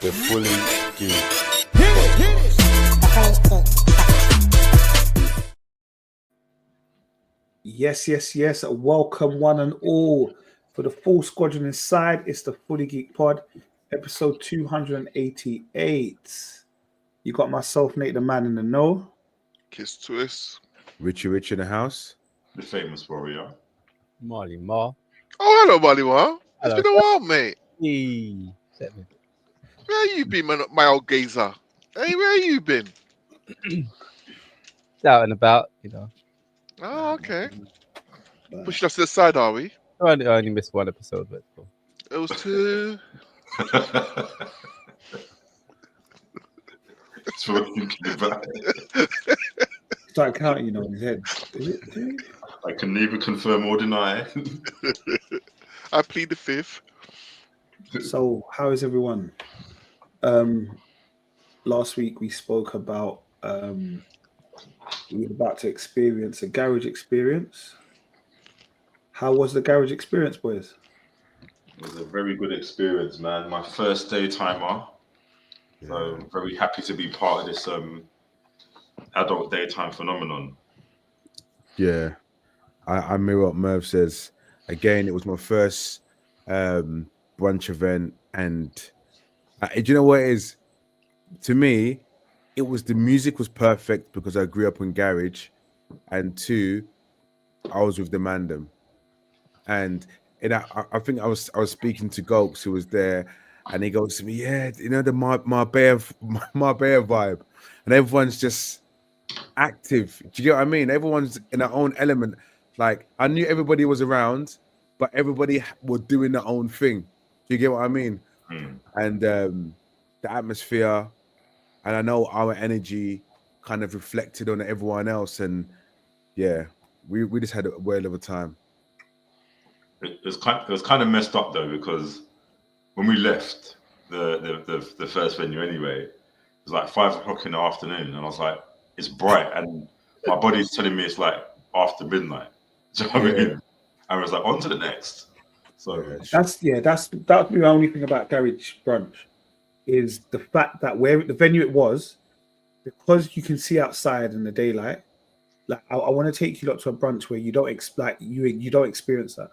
The Fully Geeked. Yes. Welcome one and all for the full squadron inside. It's the Fully Geek Pod, episode 288. You got myself, Nate the Man in the Know. Kiss Twist. Richie Rich in the house. The famous warrior. Marley Ma. Oh, hello, Maliwa. It's Hello. been a while, mate. Hey. Where you been, my old geezer? Hey, where you been? Out and about, you know. Oh, okay. Pushing us to the side, are we? I only missed one episode, but cool. It was two. That's what I'm thinking about. Start counting, in his head. Is it two? I can neither confirm or deny. I plead the fifth. So, how is everyone? Last week we spoke about we were about to experience a garage experience. How was the garage experience, boys? It was a very good experience, man. My first daytimer. So I'm very happy to be part of this adult daytime phenomenon. Yeah. I mirror what Merv says. Again, it was my first brunch event, and do you know what it is? To me, it was the music was perfect because I grew up in garage, and two, I was with the Mandem, and I think I was speaking to Gokes who was there, and he goes to me, yeah, you know the Marbella vibe, and everyone's just active. Do you get what I mean? Everyone's in their own element. Like I knew everybody was around, but everybody was doing their own thing. Do you get what I mean? And the atmosphere, and I know our energy kind of reflected on everyone else, and yeah, we just had a whale of a time. It was kind of messed up though, because when we left the first venue anyway, it was like 5 o'clock in the afternoon, and I was like, it's bright, and my body's telling me it's like after midnight. Do you know what I mean? And I was like, on to the next. So That's the only thing about garage brunch is the fact that where the venue it was, because you can see outside in the daylight. Like I want to take you lot to a brunch where you don't you don't experience that.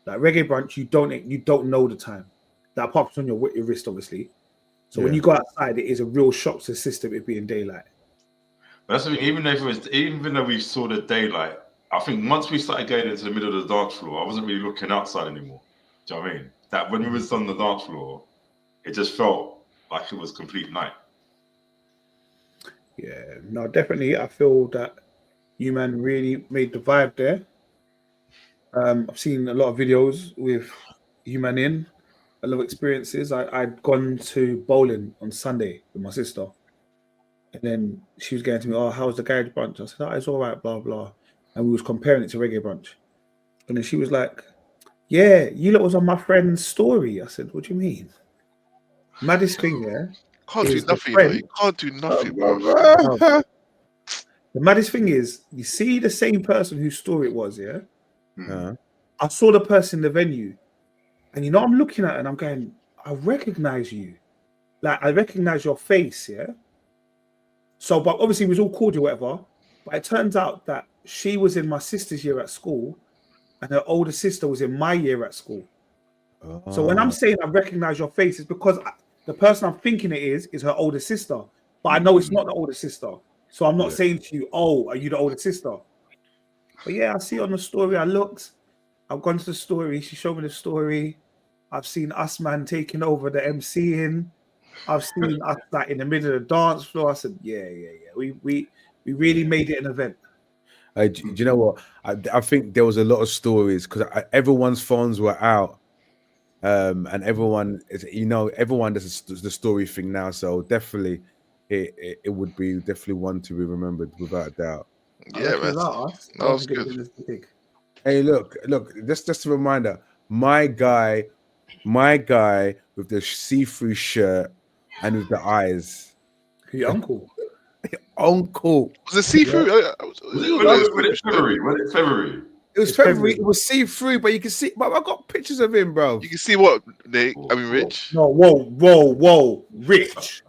Like reggae brunch, you don't know the time. That apart from on your wrist, obviously. So when you go outside, it is a real shock to the system it being daylight. that's the thing, even though we saw the daylight, I think once we started going into the middle of the dance floor, I wasn't really looking outside anymore. Do you know what I mean? That when we was on the dance floor, it just felt like it was complete night. Yeah, no, definitely. I feel that you man really made the vibe there. I've seen a lot of videos with you man in, a lot of experiences. I'd gone to bowling on Sunday with my sister, and then she was going to me, "Oh, how's the garage brunch?" I said, "Oh, it's all right, blah blah," and we was comparing it to reggae brunch, and then she was like, "Yeah, you lot was on my friend's story." I said, "What do you mean?" Maddest thing, yeah. Can't do Is the nothing, friend- though. You can't do nothing, bro. The maddest thing is, you see the same person whose story it was, yeah? Uh, I saw the person in the venue, and I'm looking at it and I'm going, I recognize you. Like, I recognize your face, yeah? So, but obviously it was all cordial, whatever. But it turns out that she was in my sister's year at school, and her older sister was in my year at school. So when I'm saying I recognize your face, it's because the person I'm thinking it is her older sister. But I know it's not the older sister. So I'm not saying to you, oh, are you the older sister? But yeah, I see on the story, I've gone to the story, she showed me the story. I've seen us man taking over the MCing. I've seen us like in the middle of the dance floor. I said, yeah. We really made it an event. do you know what? I think there was a lot of stories because everyone's phones were out, and everyone is, everyone does the story thing now. So definitely, it would be definitely one to be remembered without a doubt. Yeah, man. That was good. Hey, look! Just a reminder. My guy with the see-through shirt and with the eyes. Your uncle. Uncle. Was it see-through? Was it February? It was It's February. February. It was see-through, but you can see. But I got pictures of him, bro. You can see what Nate. I mean, Rich. No, whoa, Rich.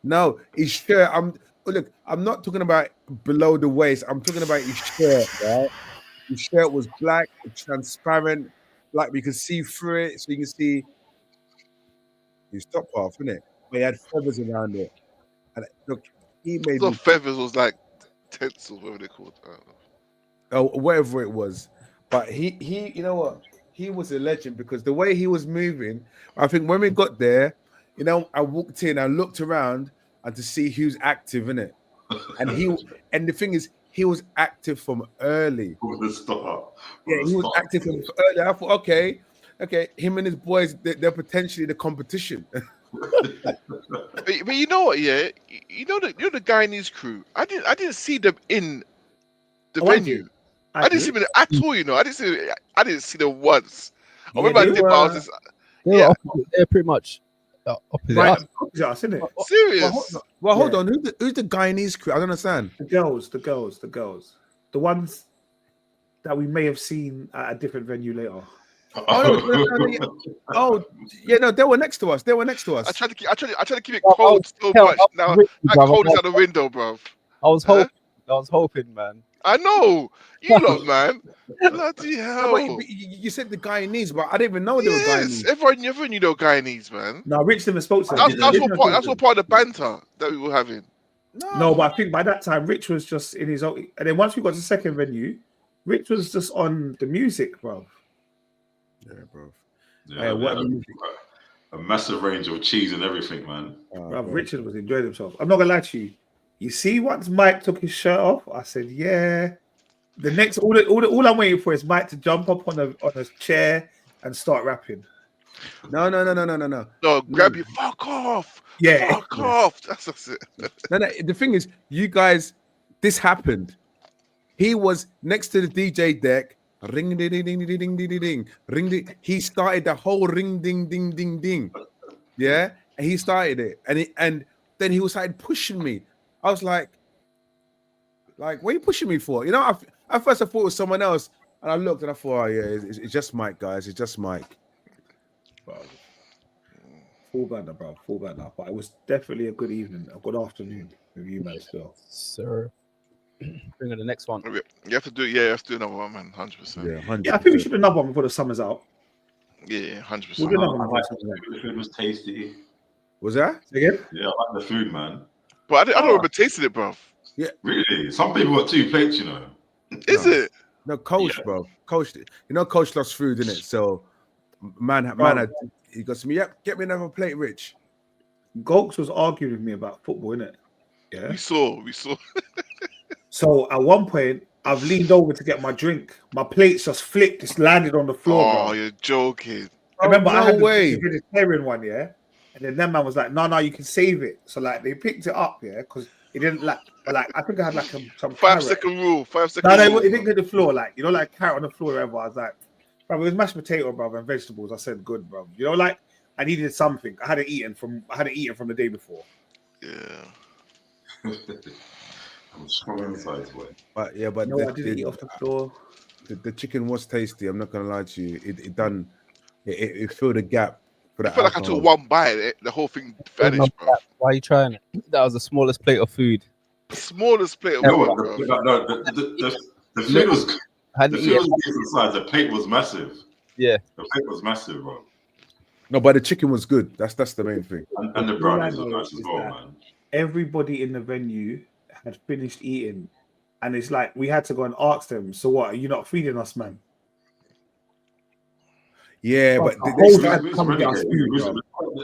No, his shirt. Look. I'm not talking about below the waist. I'm talking about his shirt. Right. His shirt was black, transparent, like we could see through it, so you can see his top half, innit? But he had feathers around it. And look, he made The me, feathers was like tinsel, whatever they called. I don't know. whatever it was. But he, you know what? He was a legend because the way he was moving, I think when we got there, you know, I walked in, I looked around and to see who's active in it. And and the thing is, he was active from early. From the start. Yeah, he was active from early. I thought, okay, him and his boys, they're potentially the competition. But you know what? Yeah, you know the Guyanese crew. I didn't see them in the Oh, I venue. did. I didn't see them at all. You know, I didn't see them once. I remember I they did, but I was just They were yeah. they're pretty much opposite Right, us. opposite us, isn't it? Serious. Well, hold Yeah. on. Who's the Guyanese crew? I don't understand. The girls, the ones that we may have seen at a different venue later. Oh, yeah, no, they were next to us. They were next to I us. tried to keep it Oh, cold so hell, much. Now with you, that brother. cold is out the window, bro. I was Huh? hoping, man. I know you lot, man. Bloody No, but hell! you said the Guyanese, but I didn't even know they were Yes, Guyanese. everyone knew they were Guyanese, man. No, Rich never spoke to them. That's all part of the banter that we were having. No, but I think by that time, Rich was just in his own. And then once we got to the second venue, Rich was just on the music, bro. Yeah, bro. Yeah, What we had a massive range of cheese and everything, man. Bro, Richard was enjoying himself. I'm not gonna lie to you. You see, once Mike took his shirt off, I said, "Yeah." The next, all I'm waiting for is Mike to jump up on a chair and start rapping. No. No, grab you. Fuck off. Yeah. Fuck off. That's it. No. The thing is, you guys, this happened. He was next to the DJ deck. Ring ding ding ding ding ding ding ding. Ring ding. He started the whole ring ding ding ding ding. Yeah, and he started it, and then he was started pushing me. I was like, what are you pushing me for? You know, at first I thought it was someone else, and I looked and I thought, oh yeah, it's just Mike, guys. It's just Mike. Bro. Full banner, bro. Full banner. But it was definitely a good evening, a good afternoon with you, man. Still. Sir. Bring on the next one. You have to do. Yeah, you have to do another one, man. 100%. Yeah, 100%. Yeah, I think we should do another one before the summer's out. Yeah, 100%. We'll do another one. The food was tasty. Was that? Again? Yeah, I like the food, man. But I don't remember tasting it, bro. Really? Some people got 2 plates, you know. Is it? No, Coach, bro. Coach, you know, Coach loves food, innit? So, man, he goes to me, yep, get me another plate, Rich. Gokes was arguing with me about football, innit? Yeah. We saw. So at one point, I've leaned over to get my drink. My plate's just flipped. It's landed on the floor, Oh, bro. you're joking. I remember I had no way. the vegetarian one, yeah. And then that man was like, no, you can save it. So like they picked it up, yeah, because it didn't like, but like I think I had like some 5-second rule. 5-second No, rule. it didn't get the floor, like you know, like carrot on the floor, whatever. I was like, bro, it was mashed potato, bro, and vegetables. I said, good, bro. You know, like I needed something. I hadn't eaten from the day before. Yeah. I'm strong inside, boy. But No, I didn't eat off the floor. The chicken was tasty. I'm not gonna lie to you. It filled a gap for I the felt like I took one bite. The whole thing vanished, bro. Why are you trying it? That was the smallest plate of food. Smallest plate of You know food, what? bro. The food was Hadn't the food eaten. was decent size. The plate was massive. Yeah. The plate was massive, bro. No, but the chicken was good. That's the main thing. And the All I brownies were know nice as is well, that man. everybody in the venue had finished eating, and it's like we had to go and ask them. So what? Are you not feeding us, man? Yeah, but The they whole started- time come get us food, It was bro.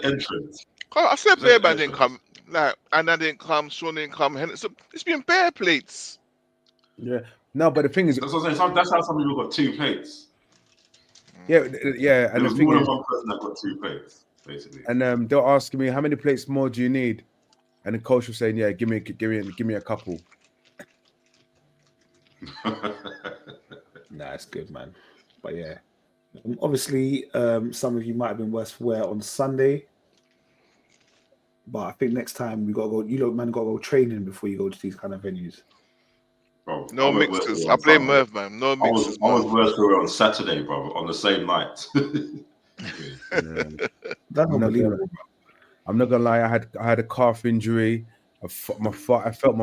the entrance. I said Bearman didn't come. Like, Anna didn't come. Sean didn't come. It's been bare plates. yeah. No, but the thing is, That's what I'm saying. That's how some people got 2 plates. yeah, There and the was thing more is, than one person that got 2 plates, basically. and they're asking me how many plates more do you need, and the coach was saying, yeah, give me a couple. Nah, it's good, man. But yeah, obviously, some of you might have been worse for wear on Sunday. But I think next time we gotta go. You lot, man, gotta go training before you go to these kind of venues. Bro, No I went mixers. worse I on blame Sunday. Merv, man. No I was mixers, I was Merv. worse for it on Saturday, bro, on the same night. Yeah. That's I'm not unbelievable. I'm not gonna lie. I had a calf injury. I felt my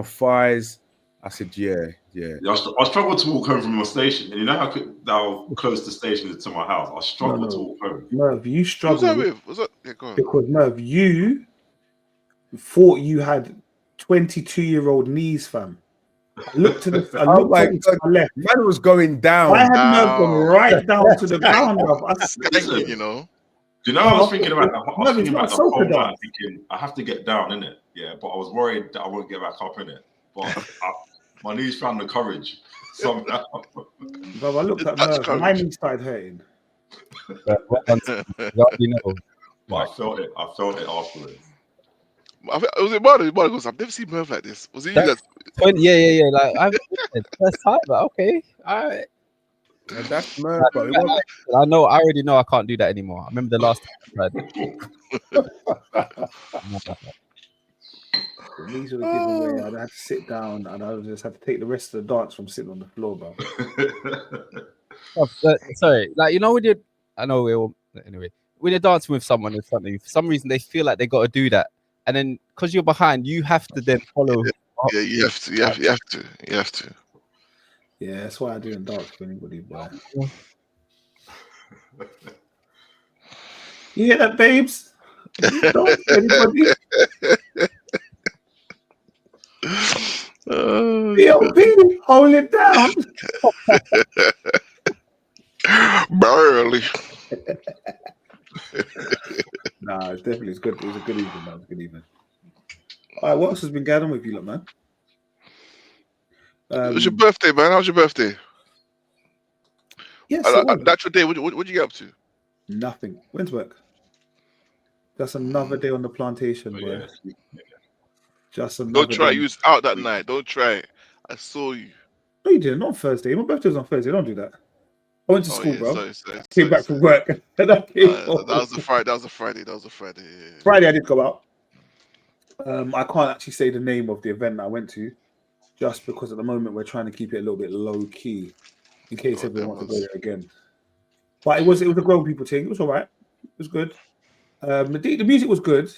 thighs. I said, yeah. Yeah, I struggled to walk home from my station. And you know how close the station is to my house? I struggled to walk home. Merv, you Who's that struggled with? Was that? Yeah, go on. because Merv, you thought you had 22-year-old knees, fam. I looked to the Oh my over God. to my left. Man was going I down. had Merv gone Ow. right down to the ground, bruv. Skanking, you know. Do you know? I was thinking about Merv, it's the not a whole soca night, dance. thinking I have to get down in it. Yeah, but I was worried that I won't get back up in it. But my knees found the courage somehow. Bruv, I looked at That's Merv. My courage. knees started hurting. Well done, Steve. You know. But I felt it afterwards. Was it Marty? Marty goes, I've never seen Merv like this. Was it you that? 20, yeah. Like I've first time, but okay, all right. Yeah, that's Merv, but it wasn't. I already know I can't do that anymore. I remember the last time I tried. The knees would have given way. I'd had to sit down and I just had to take the rest of the dance from sitting on the floor, bro. Sorry, like when you, I know we all anyway. When you're dancing with someone in front of you, for some reason they feel like they got to do that, and then because you're behind, you have to then follow. Yeah, you have to. You have to. Yeah, that's why I didn't dance for anybody, boy. You hear that, babes? You dance for anybody? B.O.P. hold it down. Barely. Nah, it's definitely good. It was a good evening, man. It was a good evening. All right, what else has been going on with you, lot, man? It was your birthday, man. How was your birthday? Yes, That's your day. What'd you get up to? nothing. When's work? That's another day on the plantation, boy. Yeah. Just another Don't try. day. You was out that night. Don't try it. I saw you. No, you didn't. Not on Thursday. My birthday was on Thursday. Don't do that. I went to school, yeah, bro. sorry, Came back from work. that was a Friday. That was a Friday. Yeah. Friday, I did go out. I can't actually say the name of the event that I went to, just because at the moment we're trying to keep it a little bit low key, in case everyone wants to go there again. But it was a grown people thing. It was all right. It was good. The music was good.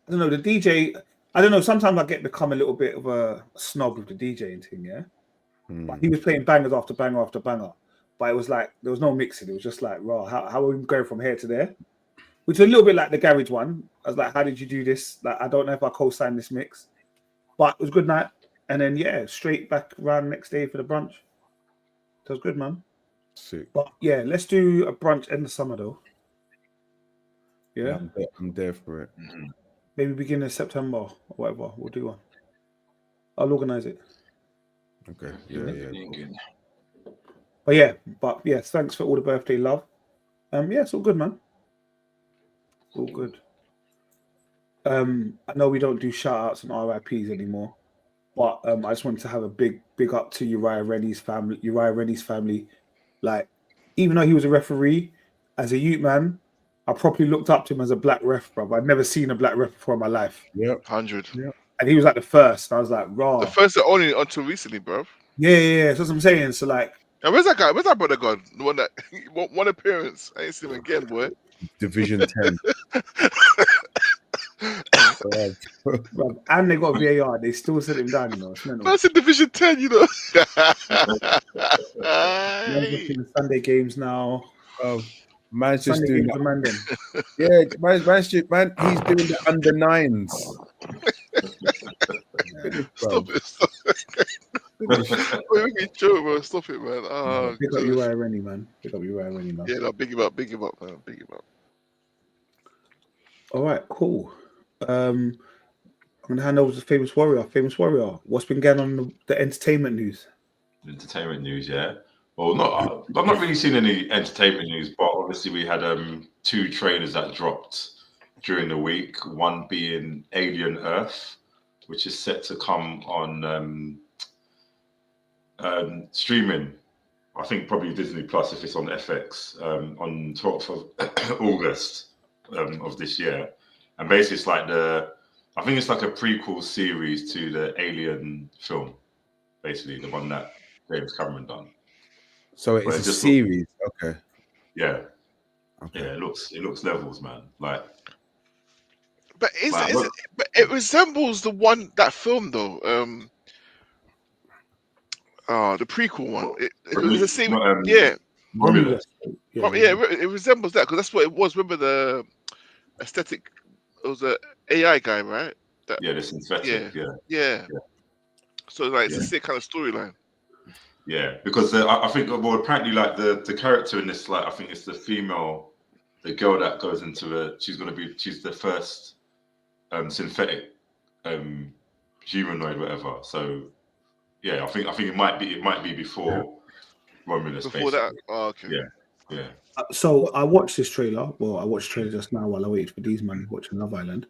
I don't know, the DJ. I don't know. Sometimes I become a little bit of a snob with the DJing thing. Yeah, but he was playing bangers after banger after banger. But it was like there was no mixing. It was just like, raw. How are we going from here to there? Which is a little bit like the garage one. I was like, how did you do this? Like, I don't know if I co-signed this mix, but it was a good night. And then straight back around next day for the brunch. So it was good, man. Sick. But yeah, let's do a brunch in the summer though. Yeah, I'm there for it. maybe beginning of September or whatever. We'll do one. I'll organize it. Okay. Yeah. But yes, thanks for all the birthday love. Yeah, it's all good, man. All good. I know we don't do shout outs and RIPs anymore, but I just wanted to have a big up to Uriah Rennie's family. Like, even though he was a referee, as a youth man, I properly looked up to him as a black ref, bro. I'd never seen a black ref before in my life. Yep. 100. Yep. And he was like the first. And I was like, raw. The first and only until recently, bro. Yeah. That's what I'm saying. So like, And where's that guy? Where's that brother gone? The one that one appearance. I ain't seen him again, boy. Division 10. bro, and they got VAR. They still set him down, you know. It's mental. That's in Division 10, you know. Man's just in the Sunday games now. Man's just Sunday doing games, man. Then. Yeah, man's he's doing the under nines. Stop it. Wait, make me joke, bro. Stop it, man. Oh, Pick up Uriah Rennie, man. Yeah, no, big him up, man. Big him up. All right, cool. I'm gonna hand over to Famous Warrior. Famous Warrior, what's been going on in the entertainment news? Entertainment news, yeah. Well, I've not really seen any entertainment news, but obviously we had 2 trailers that dropped during the week. One being Alien Earth, which is set to come on streaming. I think probably Disney Plus if it's on FX on 12th of August of this year. And basically, it's like the I think it's like a prequel series to the Alien film, basically the one that James Cameron done. So But it's it a just series. Okay. Yeah, Okay. yeah. It looks levels, man. Like, But Like, is it? But it resembles the one that film though. The prequel one. It was the same. Yeah, Romulus. it resembles that because that's what it was. Remember the aesthetic? It was a AI guy, right? That Yeah, the synthetic. Yeah, yeah. Yeah. So like it's Yeah. the same kind of storyline. yeah. Because I think, well, apparently, like the character in this, like I think it's the female, the girl that goes into she's the first synthetic humanoid, whatever. So yeah, I think it might be before Romulus. Before basically. that, okay. Yeah. So I watched this trailer. Well, I watched the trailer just now while I waited for these man watching Love Island.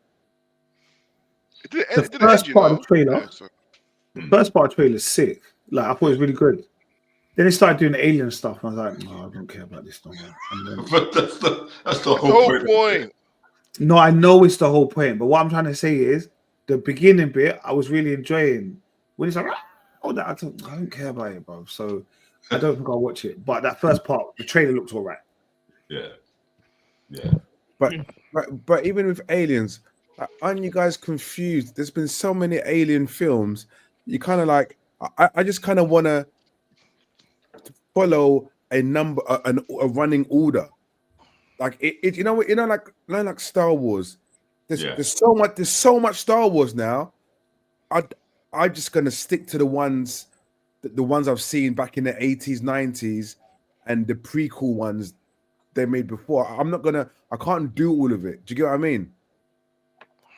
It didn't, The it didn't first end, you part know. of the trailer, Yeah, so- the first part of the trailer is sick. Like I thought it was really good. Then it started doing the alien stuff, and I was like, "No, I don't care about this no more." And then, But that's the That's whole the whole point. point. no, I know it's the whole point, but what I'm trying to say is the beginning bit I was really enjoying. When it's like, oh, that I don't care about it, bro. So I don't think I'll watch it. But that first part, the trailer looks all right. Yeah. But even with aliens, aren't you guys confused? There's been so many alien films. You kind of like, I just kind of want to follow a number, a running order. Like it, like Star Wars. There's so much Star Wars now. I'm just gonna stick to the ones I've seen back in the 80s, 90s, and the prequel ones they made before. I can't do all of it. Do you get what I mean?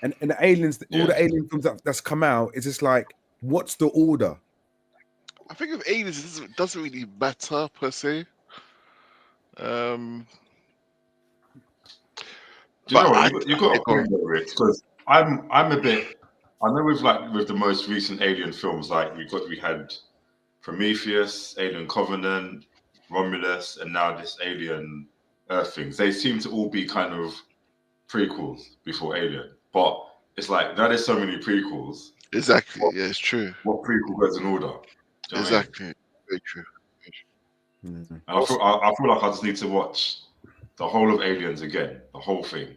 And the aliens, all the alien films that's come out, it's just like, what's the order? I think with aliens, it doesn't really matter per se. Do you know what? You got a point there, Rich, because I'm a bit. I know with the most recent Alien films, like we had Prometheus, Alien Covenant, Romulus, and now this Alien Earth things. They seem to all be kind of prequels before Alien, but it's like now there's so many prequels. Exactly. Yeah, it's true. What prequel goes in order? Do you know what I mean? Exactly. Very true. And I feel like I just need to watch the whole of Aliens again, the whole thing,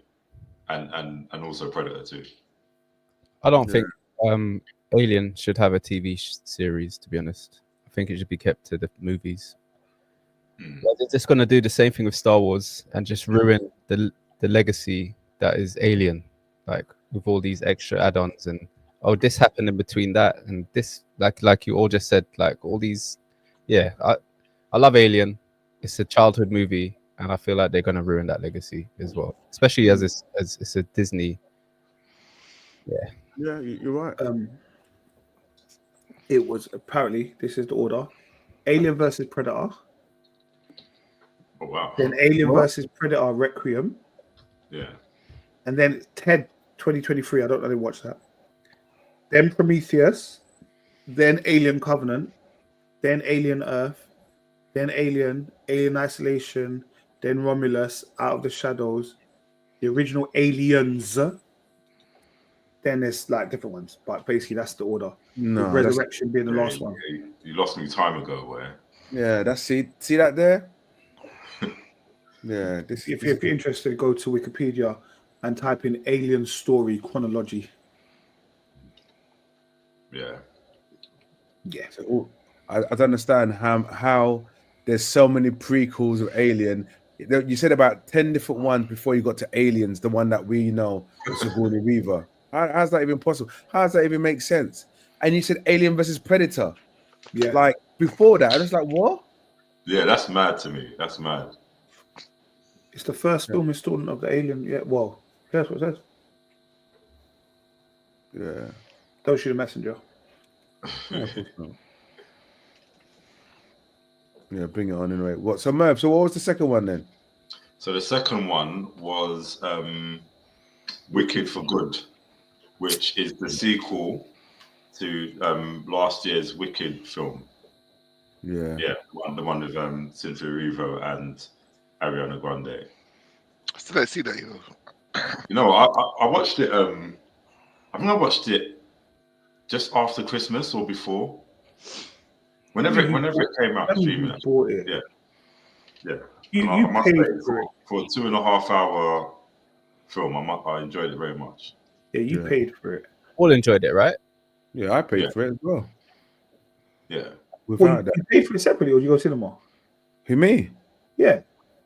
and also Predator too. I don't think Alien should have a TV series. To be honest, I think it should be kept to the movies. Like, they're just gonna do the same thing with Star Wars and just ruin the legacy that is Alien, like with all these extra add-ons and this happened in between that and this, like you all just said, like all these. Yeah, I love Alien. It's a childhood movie, and I feel like they're gonna ruin that legacy as well, especially as it's a Disney. Yeah. Yeah, you're right. It was apparently, this is the order: Alien versus Predator. Oh wow! Then Alien versus Predator Requiem. Yeah. And then Ted 2023. I don't really watch that. Then Prometheus. Then Alien Covenant. Then Alien Earth. Then Alien Isolation. Then Romulus, Out of the Shadows. The original Aliens. Then there's like different ones, but basically that's the order. No, with Resurrection being the last one. You lost me time ago, where? Yeah, that's see that there. Yeah, If you're interested, go to Wikipedia and type in Alien Story Chronology. Yeah. Yeah. So, I don't understand how there's so many prequels of Alien. You said about 10 different ones before you got to Aliens, the one that we know, Sigourney Weaver. How's that even possible? How does that even make sense? And you said Alien versus Predator. Yeah. Like before that, I was like, what? Yeah, that's mad to me. That's mad. It's the first film installment of the Alien. Yeah, well, that's what it says. Yeah. Don't shoot a messenger. Yeah, bring it on anyway. So Merv, what was the second one then? So the second one was Wicked for Good, which is the sequel to last year's Wicked film. Yeah. Yeah, the one with Cynthia Erivo and Ariana Grande. I still don't see that, you know. You know, I watched it. I I think I watched it just after Christmas or before. Whenever it came out streaming. You bought it. Yeah. You I must say, paid for it. for a 2.5 hour film, I enjoyed it very much. Yeah, you paid for it. All enjoyed it, right? Yeah, I paid for it as well. Yeah. Without that. You paid for it separately, or did you go cinema? Who, me? Yeah.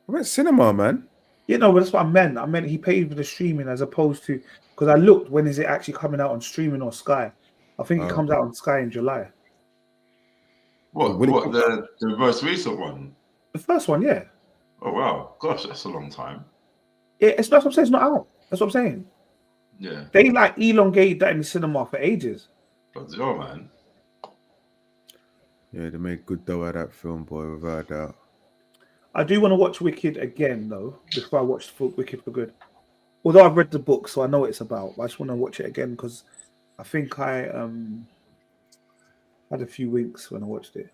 I went cinema, man. Yeah, no, but that's what I meant. I meant he paid for the streaming as opposed to, because I looked, when is it actually coming out on streaming or Sky? I think it comes out on Sky in July. What the most recent one? The first one, yeah. Oh wow, gosh, that's a long time. Yeah, that's what I'm saying. It's not out. That's what I'm saying. Yeah. They like elongate that in the cinema for ages. But oh man. Yeah, they made good dough out of that film, boy, without a doubt. I do want to watch Wicked again, though, before I watch Wicked for good. Although I've read the book, so I know what it's about. I just want to watch it again because I think I had a few winks when I watched it.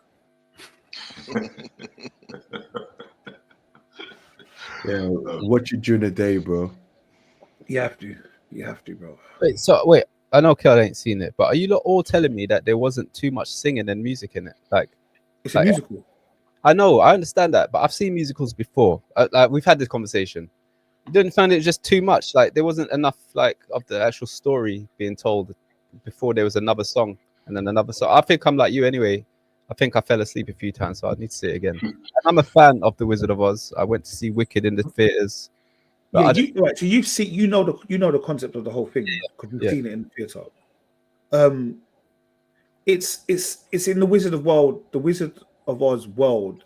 Yeah, watch it during the day, bro. You have to, bro. Wait. I know Kel ain't seen it, but are you lot all telling me that there wasn't too much singing and music in it? Like, it's a musical. I know, I understand that, but I've seen musicals before. Like, we've had this conversation. You didn't find it just too much? Like, there wasn't enough like of the actual story being told before there was another song and then another song. I think I'm like you anyway. I think I fell asleep a few times, so I need to see it again. And I'm a fan of The Wizard of Oz. I went to see Wicked in the theaters. Yeah, so you've seen, you know the concept of the whole thing because you've seen it in the theater. It's in the Wizard of Oz world,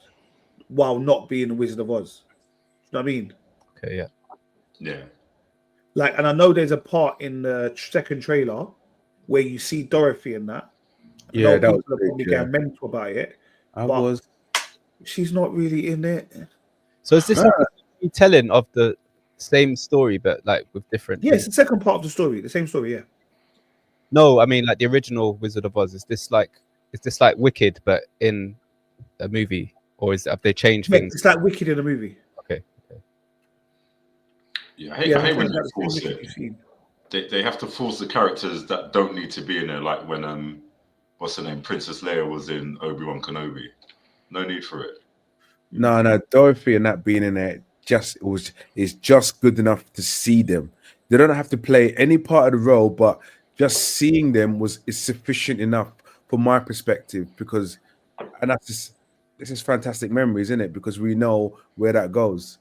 while not being the Wizard of Oz. You know what I mean? Okay, yeah. Yeah. Like, and I know there's a part in the second trailer where you see Dorothy in that. Yeah, that was probably getting mental about it. She's not really in it. So is this a retelling of the same story, but like with different? Yeah, it's the second part of the story, the same story. Yeah. No, I mean like the original Wizard of Oz. Is this like Wicked, but in a movie, or have they changed things? It's like Wicked in a movie. Okay. Yeah, I hate when they force it. They have to force the characters that don't need to be in there, like when what's her name, Princess Leia was in Obi-Wan Kenobi. No need for it. No, Dorothy and that being in there is just good enough to see them. They don't have to play any part of the role, but just seeing them is sufficient enough from my perspective, because, and this is fantastic memories, isn't it? Because we know where that goes.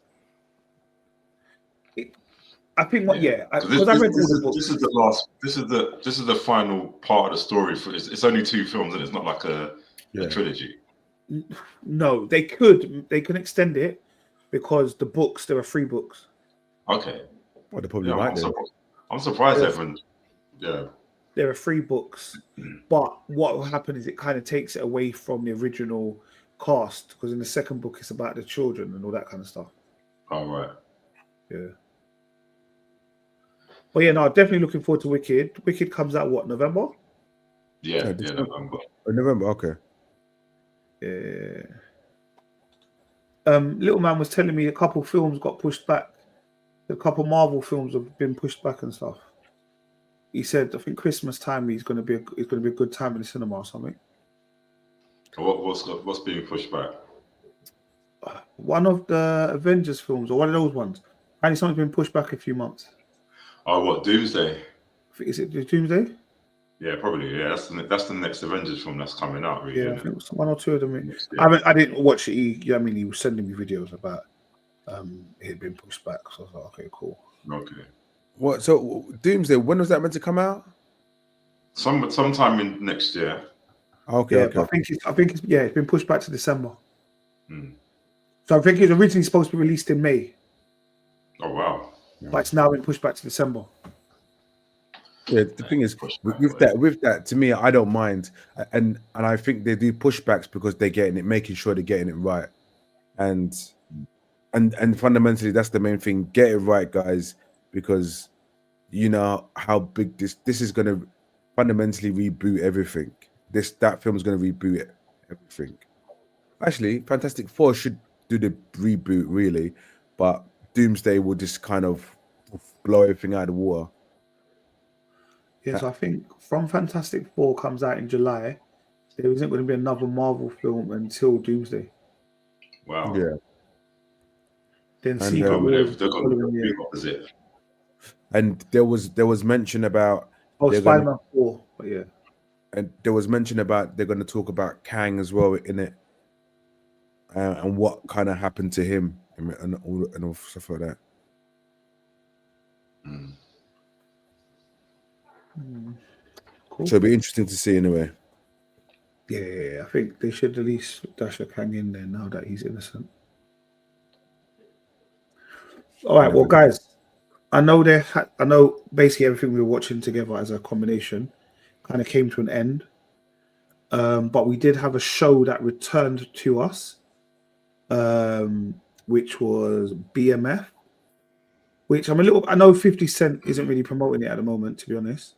I think because I read all the books. This is the final part of the story. It's only 2 films, and it's not like a trilogy. No, they can extend it because the books, there are 3 books. Okay. Well, they probably might do. I'm surprised everyone. Yeah. There are 3 books, but what will happen is it kind of takes it away from the original cast, because in the second book it's about the children and all that kind of stuff. Oh right. Yeah. But yeah, no, definitely looking forward to Wicked. Wicked comes out what, November? Yeah, November. Oh, November, okay. Yeah. Little man was telling me a couple films got pushed back. A couple Marvel films have been pushed back and stuff. He said, I think Christmas time is going to be a good time in the cinema or something. What's being pushed back? One of the Avengers films, or one of those ones. Apparently something's been pushed back a few months. Oh, what, Doomsday? Is it Doomsday? Yeah, probably. Yeah, that's the next Avengers film that's coming out. Really, yeah, I think it's 1 or 2 of them. I didn't watch it. He was sending me videos about it had been pushed back. So I was like, okay, cool. Okay. What? So Doomsday, when was that meant to come out? Sometime in next year. Okay. Yeah, okay. I think it's been pushed back to December. Hmm. So I think it was originally supposed to be released in May. Oh wow! But it's now been pushed back to December. Yeah, the thing is, with that, to me, I don't mind, and I think they do pushbacks because they're making sure they're getting it right, and fundamentally, that's the main thing. Get it right, guys, because you know how big this is going to fundamentally reboot everything. That film is going to reboot everything. Actually, Fantastic Four should do the reboot, really, but Doomsday will just kind of blow everything out of the water. Yeah, so I think from Fantastic Four comes out in July, there isn't going to be another Marvel film until Doomsday. Wow. Yeah. Then And, Secret Oh, Wars they've the got following year. the opposite. And there was mention about Oh, they're gonna, Spider-Man 4, but yeah. and there was mention about they're going to talk about Kang as well in it, and what kind of happened to him and all stuff like that. Mm. Cool. So it'll be interesting to see anyway. Yeah, I think they should at least dash a Kang in there now that he's innocent. All right, well, guys, I know basically everything we were watching together as a combination kind of came to an end. But we did have a show that returned to us, which was BMF, which I know 50 Cent isn't really promoting it at the moment, to be honest.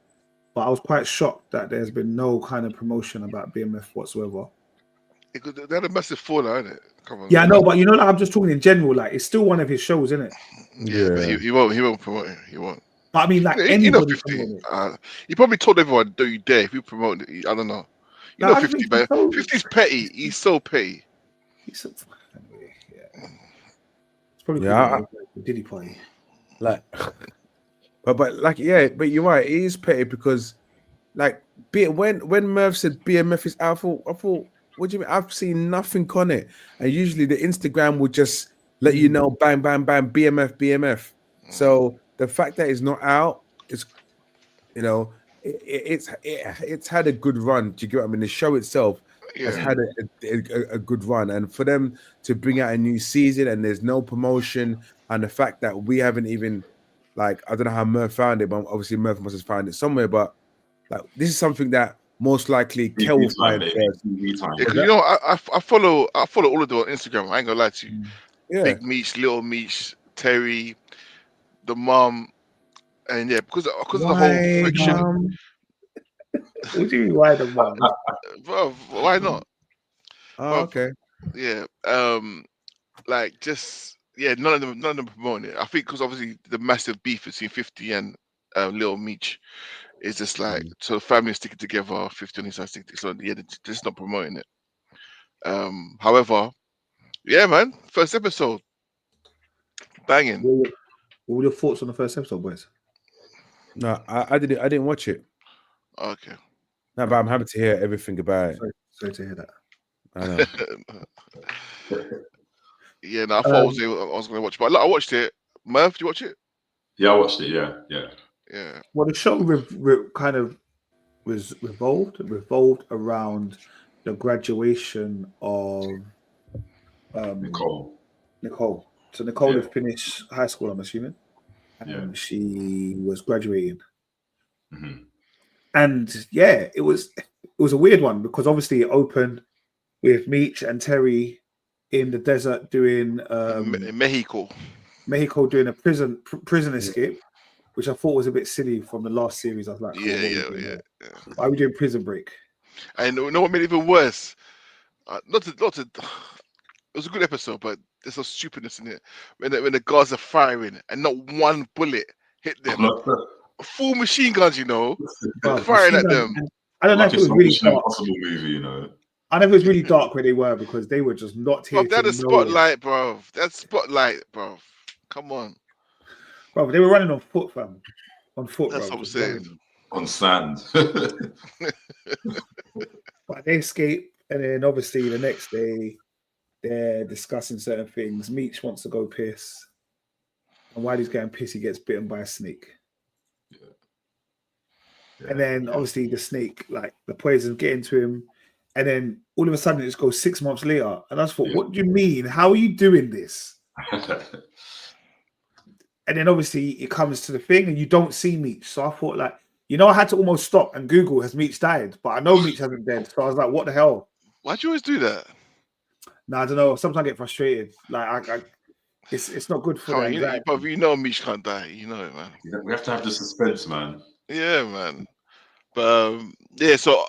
But I was quite shocked that there's been no kind of promotion about BMF whatsoever. They had a massive fallout, innit? Come on. Yeah, I know, but like, I'm just talking in general. Like, it's still one of his shows, isn't it? Yeah, but he won't promote it. He won't. But I mean, like, You know anybody 50. promoting it. He probably told everyone, "Don't you dare!" If you promote it, I don't know. You know 50, but 50's petty. He's so petty. He's anyway, yeah. It's probably the Diddy party. Like, but like, yeah, but you're right. It is petty because, like, when Merv said BMF is out, I thought, what do you mean? I've seen nothing on it, and usually the Instagram will just let you know, bang, bang, bang, BMF. So the fact that it's not out is, you know, it's had a good run. Do you get what I mean? The show itself has had a good run, and for them to bring out a new season and there's no promotion, and the fact that we haven't even, like, I don't know how Murph found it, but obviously Murph must have found it somewhere. But like, this is something that most likely Kel will find first. Yeah, because you know, I follow all of them on Instagram. I ain't gonna lie to you. Yeah. Big Meech, Little Meech, Terry, the mom, and yeah, because of the whole friction. What do you mean, why the mom? Bro, why not? Oh, okay. Yeah. Like, just none of them promoting it. I think because obviously the massive beef between 50 and Little Meech is just like, so the family sticking together. 50 on his side sticking, so yeah, they're just not promoting it. However, yeah, man, first episode, banging. What were your thoughts on the first episode, boys? No, I didn't watch it. Okay. No, but I'm happy to hear everything about it. Sorry to hear that. I know. Yeah, no, I thought I was going to watch, but I watched it. Murph, did you watch it? Yeah, I watched it. Yeah. Well, the show kind of was revolved around the graduation of Nicole. So Nicole had finished high school, I'm assuming, and she was graduating. Mm-hmm. And yeah, it was a weird one because obviously it opened with Meech and Terry in the desert doing in Mexico doing a prison escape, which I thought was a bit silly from the last series. I was like, yeah. Why are we doing prison break? And you know what made it even worse? Not to. It was a good episode, but there's some stupidness in it. When the guards are firing and not one bullet hit them. Full machine guns, you know, firing at them. I don't know if it was really dark. Impossible movie, you know. I know it was really dark where they were because they were just not here. Bro, that is spotlight, bro. That's spotlight, bro. Come on, bro. They were running on foot, fam. On foot, that's bro. What I'm saying. On sand. But they escape, and then obviously the next day they're discussing certain things. Meech wants to go piss, and while he's going piss, he gets bitten by a snake. And then obviously the snake, like the poison, get into him, and then all of a sudden it just goes 6 months later. And I just thought, what do you mean? How are you doing this? And then obviously it comes to the thing, and you don't see Meech. So I thought, like, I had to almost stop and Google, has Meech died? But I know Meech hasn't dead. So I was like, what the hell? Why'd you always do that? No, I don't know. Sometimes I get frustrated. Like, it's not good for them. But you know Meech can't die. You know it, man. We have to have the suspense, man. Yeah, man. But so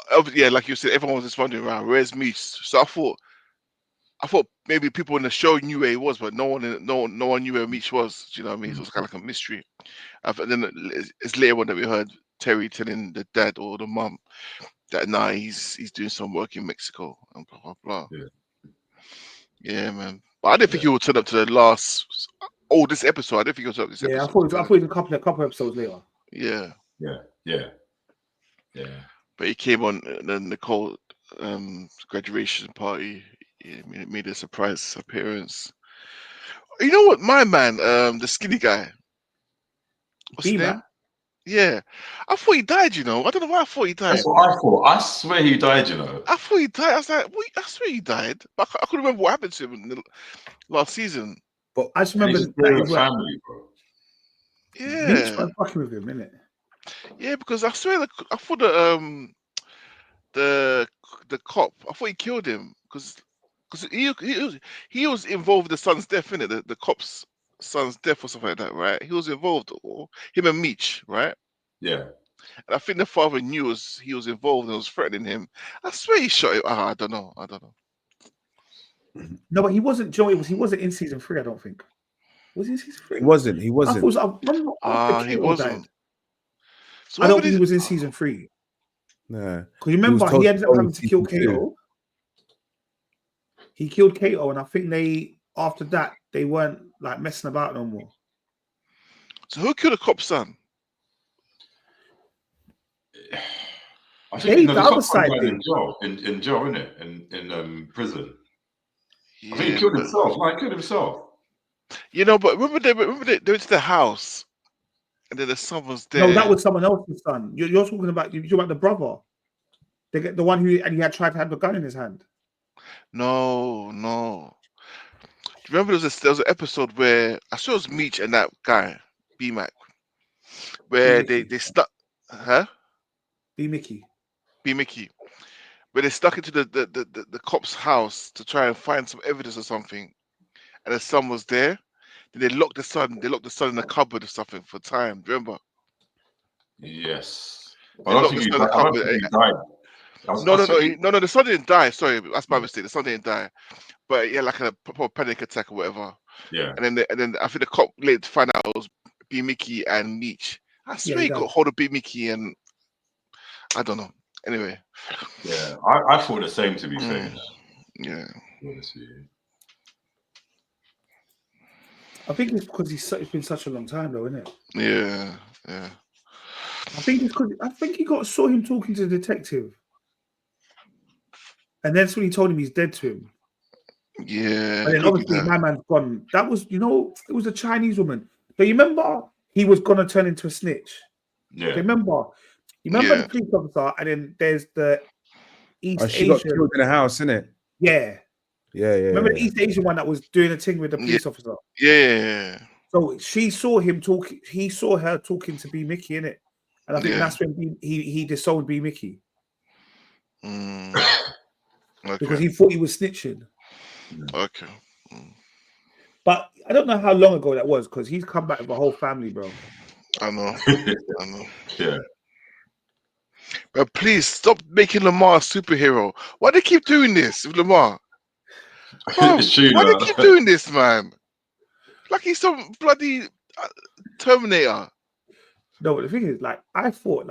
like you said, everyone was just wondering around where's Meech. So I thought maybe people in the show knew where he was, but no one knew where Meech was. Do you know what I mean? So it was kind of like a mystery. And then it's later on that we heard Terry telling the dad or the mum that he's doing some work in Mexico and blah blah blah. Yeah, man. But I didn't think he would turn up to the last this episode. I didn't think he would turn up this episode. I thought it was a couple episodes later. Yeah. But he came on the Nicole graduation party. He made a surprise appearance. You know what, my man, the skinny guy. What's his name? Yeah, I thought he died. You know, I don't know why I thought he died. That's what I thought. I swear he died. You know, I thought he died. I was like, wait, I swear he died. But I couldn't remember what happened to him in the last season. But I just remember that family, bro. Yeah, Mitch was fucking with him, innit? Yeah, because I swear, I thought the cop, I thought he killed him because he was involved with the son's death, innit? The cop's son's death or something like that, right? He was involved, or him and Meech, right? Yeah. And I think the father knew he was involved and was threatening him. I swear he shot him. I don't know. No, but he wasn't. Joey he wasn't in season 3. I don't think. Was he in season 3? He wasn't. He wasn't. He wasn't. So I don't think he was in season 3. Yeah. Because remember, he ended up having to kill Kato. He killed Kato, and I think after that they weren't like messing about no more. So who killed the cop's son? I think the other side in jail, innit? In prison. Yeah, I think he killed himself. He killed himself. You know, but remember they went to the house, and then the son was there. No, that was someone else's son. You're talking about the brother, the one he had tried to have the gun in his hand. No. Remember there was an episode where I saw it was Meech and that guy B-Mac, where they stuck, B-Mickey, where they stuck into the cop's house to try and find some evidence or something, and the son was there. Then they locked the son. They locked the son in the cupboard or something for time. Remember? Yes. I don't think he died. No. The son didn't die. Sorry, that's my mistake. The son didn't die, but yeah, like a proper panic attack or whatever. Yeah. And then I think the cop later to find out it was B Mickey and Meech. I swear he got hold of B Mickey and I don't know. Anyway. Yeah, I thought the same, to be fair. Yeah. I think it's because it's been such a long time, though, isn't it? Yeah. I think it's because saw him talking to the detective, and then when he told him he's dead to him. Yeah. And then obviously my man's gone. That was, it was a Chinese woman. But you remember he was gonna turn into a snitch. Yeah. You remember the police officer, and then there's the East Asian. She got killed in a house, innit? Yeah. Yeah. Remember the East Asian one that was doing a thing with the police officer? Yeah. So she saw him talking. He saw her talking to B Mickey, innit? And I think that's when he disowned B Mickey. Okay. Because he thought he was snitching. Okay. But I don't know how long ago that was, because he's come back with a whole family, bro. I know. Yeah. But please stop making Lamar a superhero. Why do they keep doing this with Lamar? Bro, why do they keep doing this, man? Like he's some bloody Terminator. No, but the thing is, I thought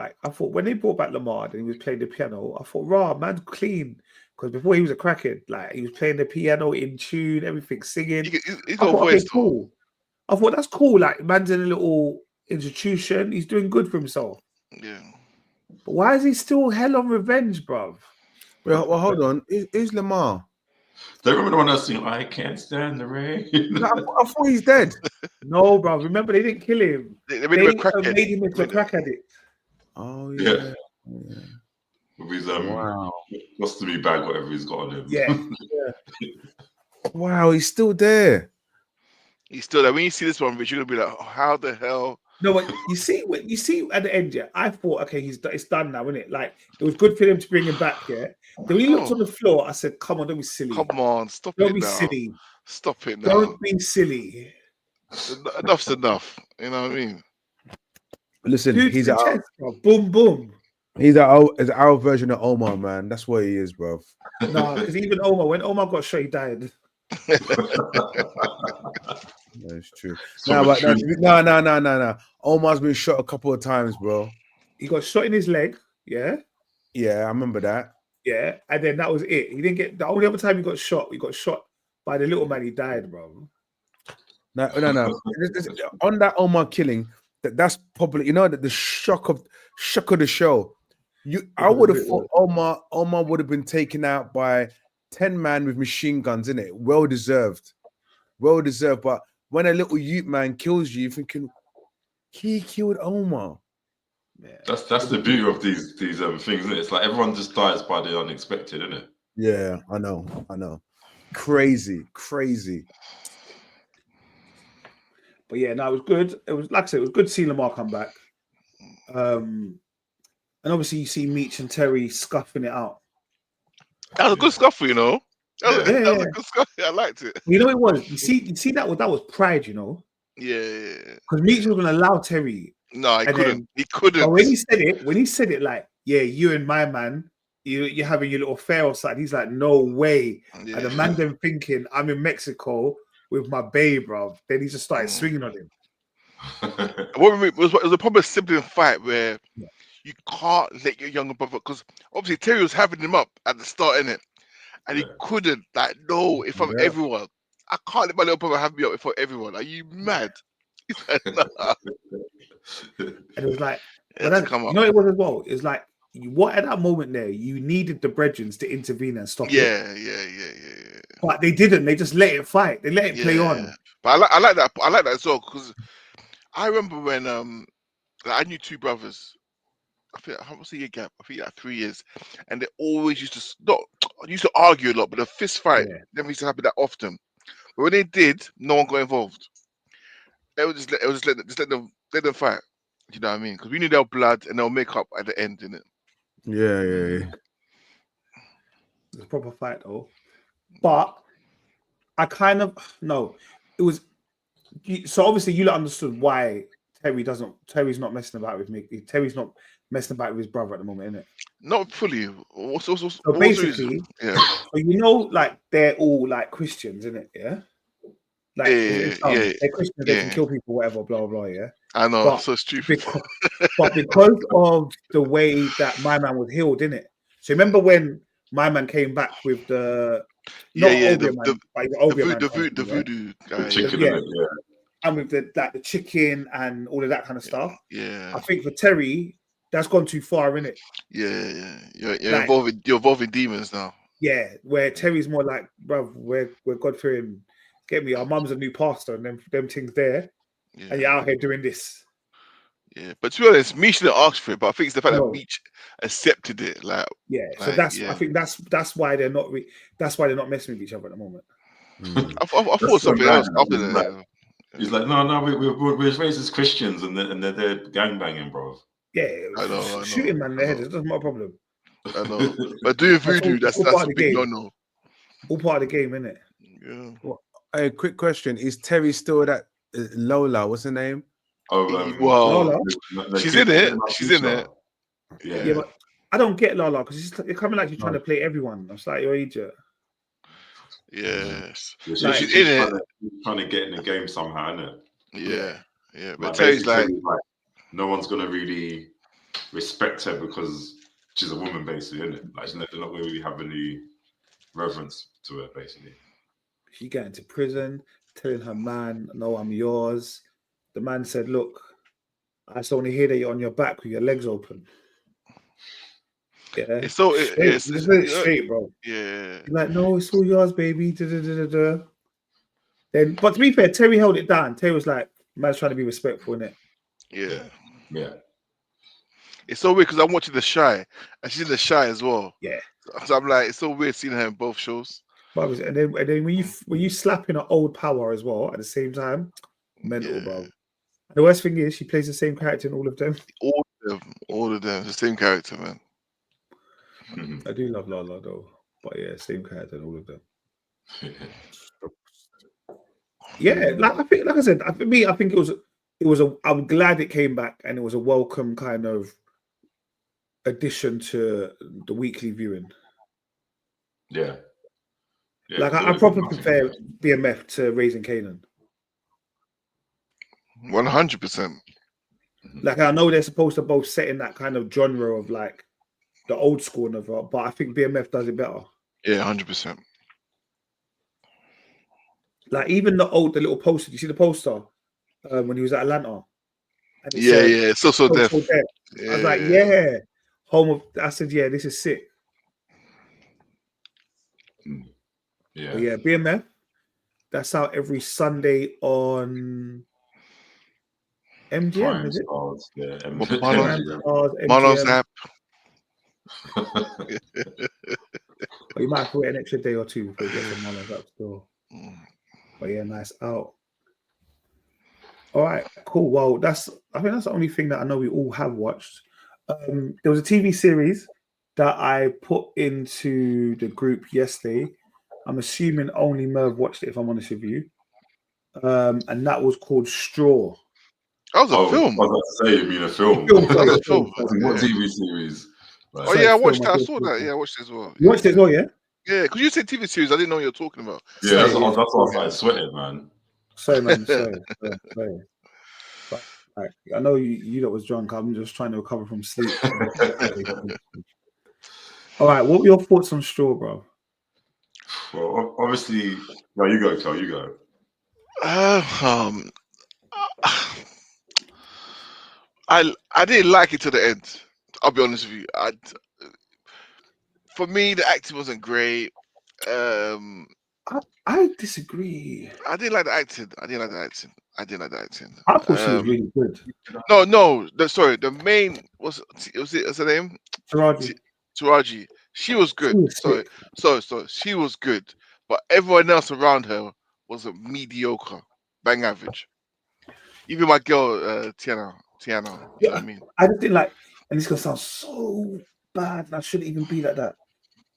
when they brought back Lamar and he was playing the piano, I thought, raw, man's clean. Because before he was a crackhead, he was playing the piano in tune, everything, singing. He's got a voice, cool. I thought that's cool. Man's in a little institution. He's doing good for himself. Yeah. But why is he still hell on revenge, bruv? Well, hold on. Who's Lamar? Do you remember the one that's saying, I can't stand the rain? I thought he's dead. No, bruv. Remember, they didn't kill him. They made him a crackhead. Made him into a crack addict. Oh, yeah. With his colostomy bag, whatever he's got on him. Yeah. Wow, he's still there. He's still there. When you see this one, Rich, you're gonna be like, oh, how the hell? No, but you see at the end, I thought, okay, it's done now, isn't it? It was good for them to bring him back, yeah. Then when he looked on the floor, I said, "Come on, don't be silly. Come on, stop don't it be now. silly. Stop it now. Don't be silly. Enough's enough. You know what I mean?" Listen, he's chest, boom, boom. He's our version of Omar, man. That's what he is, bro. No, because even Omar, when Omar got shot, he died. That's true. No. Omar's been shot a couple of times, bro. He got shot in his leg. Yeah. Yeah, I remember that. Yeah. And then that was it. He didn't get the only other time he got shot by the little man. He died, bro. No. On that Omar killing, that's probably the shock of the show. I would have thought Omar would have been taken out by 10 man with machine guns, in it. Well deserved. But when a little Ute man kills you, you're thinking he killed Omar. Yeah. That's the beauty of these things, isn't it? It's like everyone just dies by the unexpected, isn't it? Yeah, I know. Crazy. But yeah, no, it was good. It was, like I said, it was good to see Lamar come back. And obviously you see Meech and Terry scuffing it out. That was a good scuffle, you know. That was Yeah. a good scuffle. I liked it. You know it was. You see that was pride, you know. Yeah. Because Meech was gonna allow Terry. No, he And couldn't. He couldn't. But when he said it like, yeah, you and my man, you're having your little affair or something. He's like, no way. Yeah. And the man then thinking, I'm in Mexico with my babe, bro. Then he just started swinging on him. It was a proper sibling fight where you can't let your younger brother, because obviously Terry was having him up at the start, innit? And he couldn't, like, no, if I'm everyone, I can't let my little brother have me up for everyone. Are you mad? He's like, nah. And it was like, you know it was as well. It's like, what at that moment there, you needed the brethrens to intervene and stop it. Yeah. But they didn't. They just let it fight. They let it play on. But I like that. I like that as well, because I remember when I knew two brothers. I think what's the year gap? I think like 3 years, and they always used to argue a lot, but a fist fight never used to happen that often. But when they did, no one got involved. They would just let them fight. Do you know what I mean? Because we knew their blood, and they'll make up at the end, innit? Yeah. It's a proper fight though. But I kind of it was so obviously you understood why Terry's not messing about with me. Terry's not messing about with his brother at the moment, innit? Not fully. So basically, like they're all like Christians, innit? Yeah. Like they're Christians, they can kill people, whatever, blah blah, yeah. I know, so stupid. But because of the way that my man was healed, innit? So remember when my man came back with the voodoo guy, and with the chicken and all of that kind of stuff. Yeah, I think for Terry, that's gone too far, innit? Yeah. You're involving demons now. Yeah, where Terry's more like, bruv, we're God fearing. Get me, our mum's a new pastor, and them things there, and you're out here doing this. Yeah, but to be honest, Meech didn't ask for it, but I think it's the fact that Meech accepted it. I think that's why they're not messing with each other at the moment. I thought something else after that. He's like, no, we're raised as Christians, and they're gangbanging, bro. Yeah, I know. Shooting man in the head, it's not a problem. I know, but doing voodoo, that's a big no. All part of the game, isn't it? Yeah. Well, a quick question: is Terry still that Lola? What's her name? Lola. She's in it. Yeah, but I don't get Lola because you're coming like you're trying to play everyone. I'm like, you're an idiot. Yes. She's in it. Trying to get in the game somehow, isn't it? Yeah. But Terry's like, no one's gonna really respect her because she's a woman, basically, isn't it? Like, they're not going to really have any reverence to her, basically. She got into prison, telling her man, "No, I'm yours." The man said, "Look, I just want to hear that you're on your back with your legs open." Yeah, it's straight, bro. Yeah, you're like, "No, it's all yours, baby." Then, but to be fair, Terry held it down. Terry was like, "Man's trying to be respectful, innit?" Yeah. It's so weird because I'm watching The Shy, and she's in The Shy as well. Yeah. So I'm like, it's so weird seeing her in both shows. And then when you slap in an old power as well at the same time, mental, bro. The worst thing is she plays the same character in all of them. All of them, the same character, man. I do love Lala though, but yeah, same character in all of them. Yeah, like I said, for me, I think it was I'm glad it came back, and it was a welcome kind of addition to the weekly viewing. Yeah. Like I probably prefer BMF to Raising Canaan. 100%. Like I know they're supposed to both set in that kind of genre of like the old school Novemer, but I think BMF does it better. Yeah, 100%. Like even the little poster. You see the poster when he was at Atlanta? And it Yeah, said, yeah. So deaf. Deaf. I was like, yeah. Home of. I said, yeah, this is sick. Yeah. But yeah, BMF. That's out every Sunday on MGM, Prime is it? Stars, yeah. Mono's app. But you might have to wait an extra day or two before you get some Mono's app store. Mm. But yeah, nice out. All right, cool. Well, I think that's the only thing that I know we all have watched. There was a TV series that I put into the group yesterday. I'm assuming only Merv watched it, if I'm honest with you. And that was called Straw. That was a film. I was about to say, you mean a film? Film. What TV series? Right. Oh yeah, I watched that. I saw that. Yeah, I watched it as well. You watched it as well, yeah? Yeah, because you said TV series. I didn't know what you were talking about. Yeah, that's why I started sweating, man. Sorry, man. Sorry. But, like, I know you lot was drunk. I'm just trying to recover from sleep. All right, what were your thoughts on Straw, bro? Well, obviously, no, you go, Kel, you go. I didn't like it to the end. I'll be honest with you. For me, the acting wasn't great. I disagree. I didn't like the acting. I thought she was really good. No. Sorry, the main what's her name? Taraji. She was good. Sorry. She was good, but everyone else around her was a mediocre, bang average. Even my girl, Tiana. You know what I mean? I just didn't like, and this gonna sound so bad, and I shouldn't even be like that.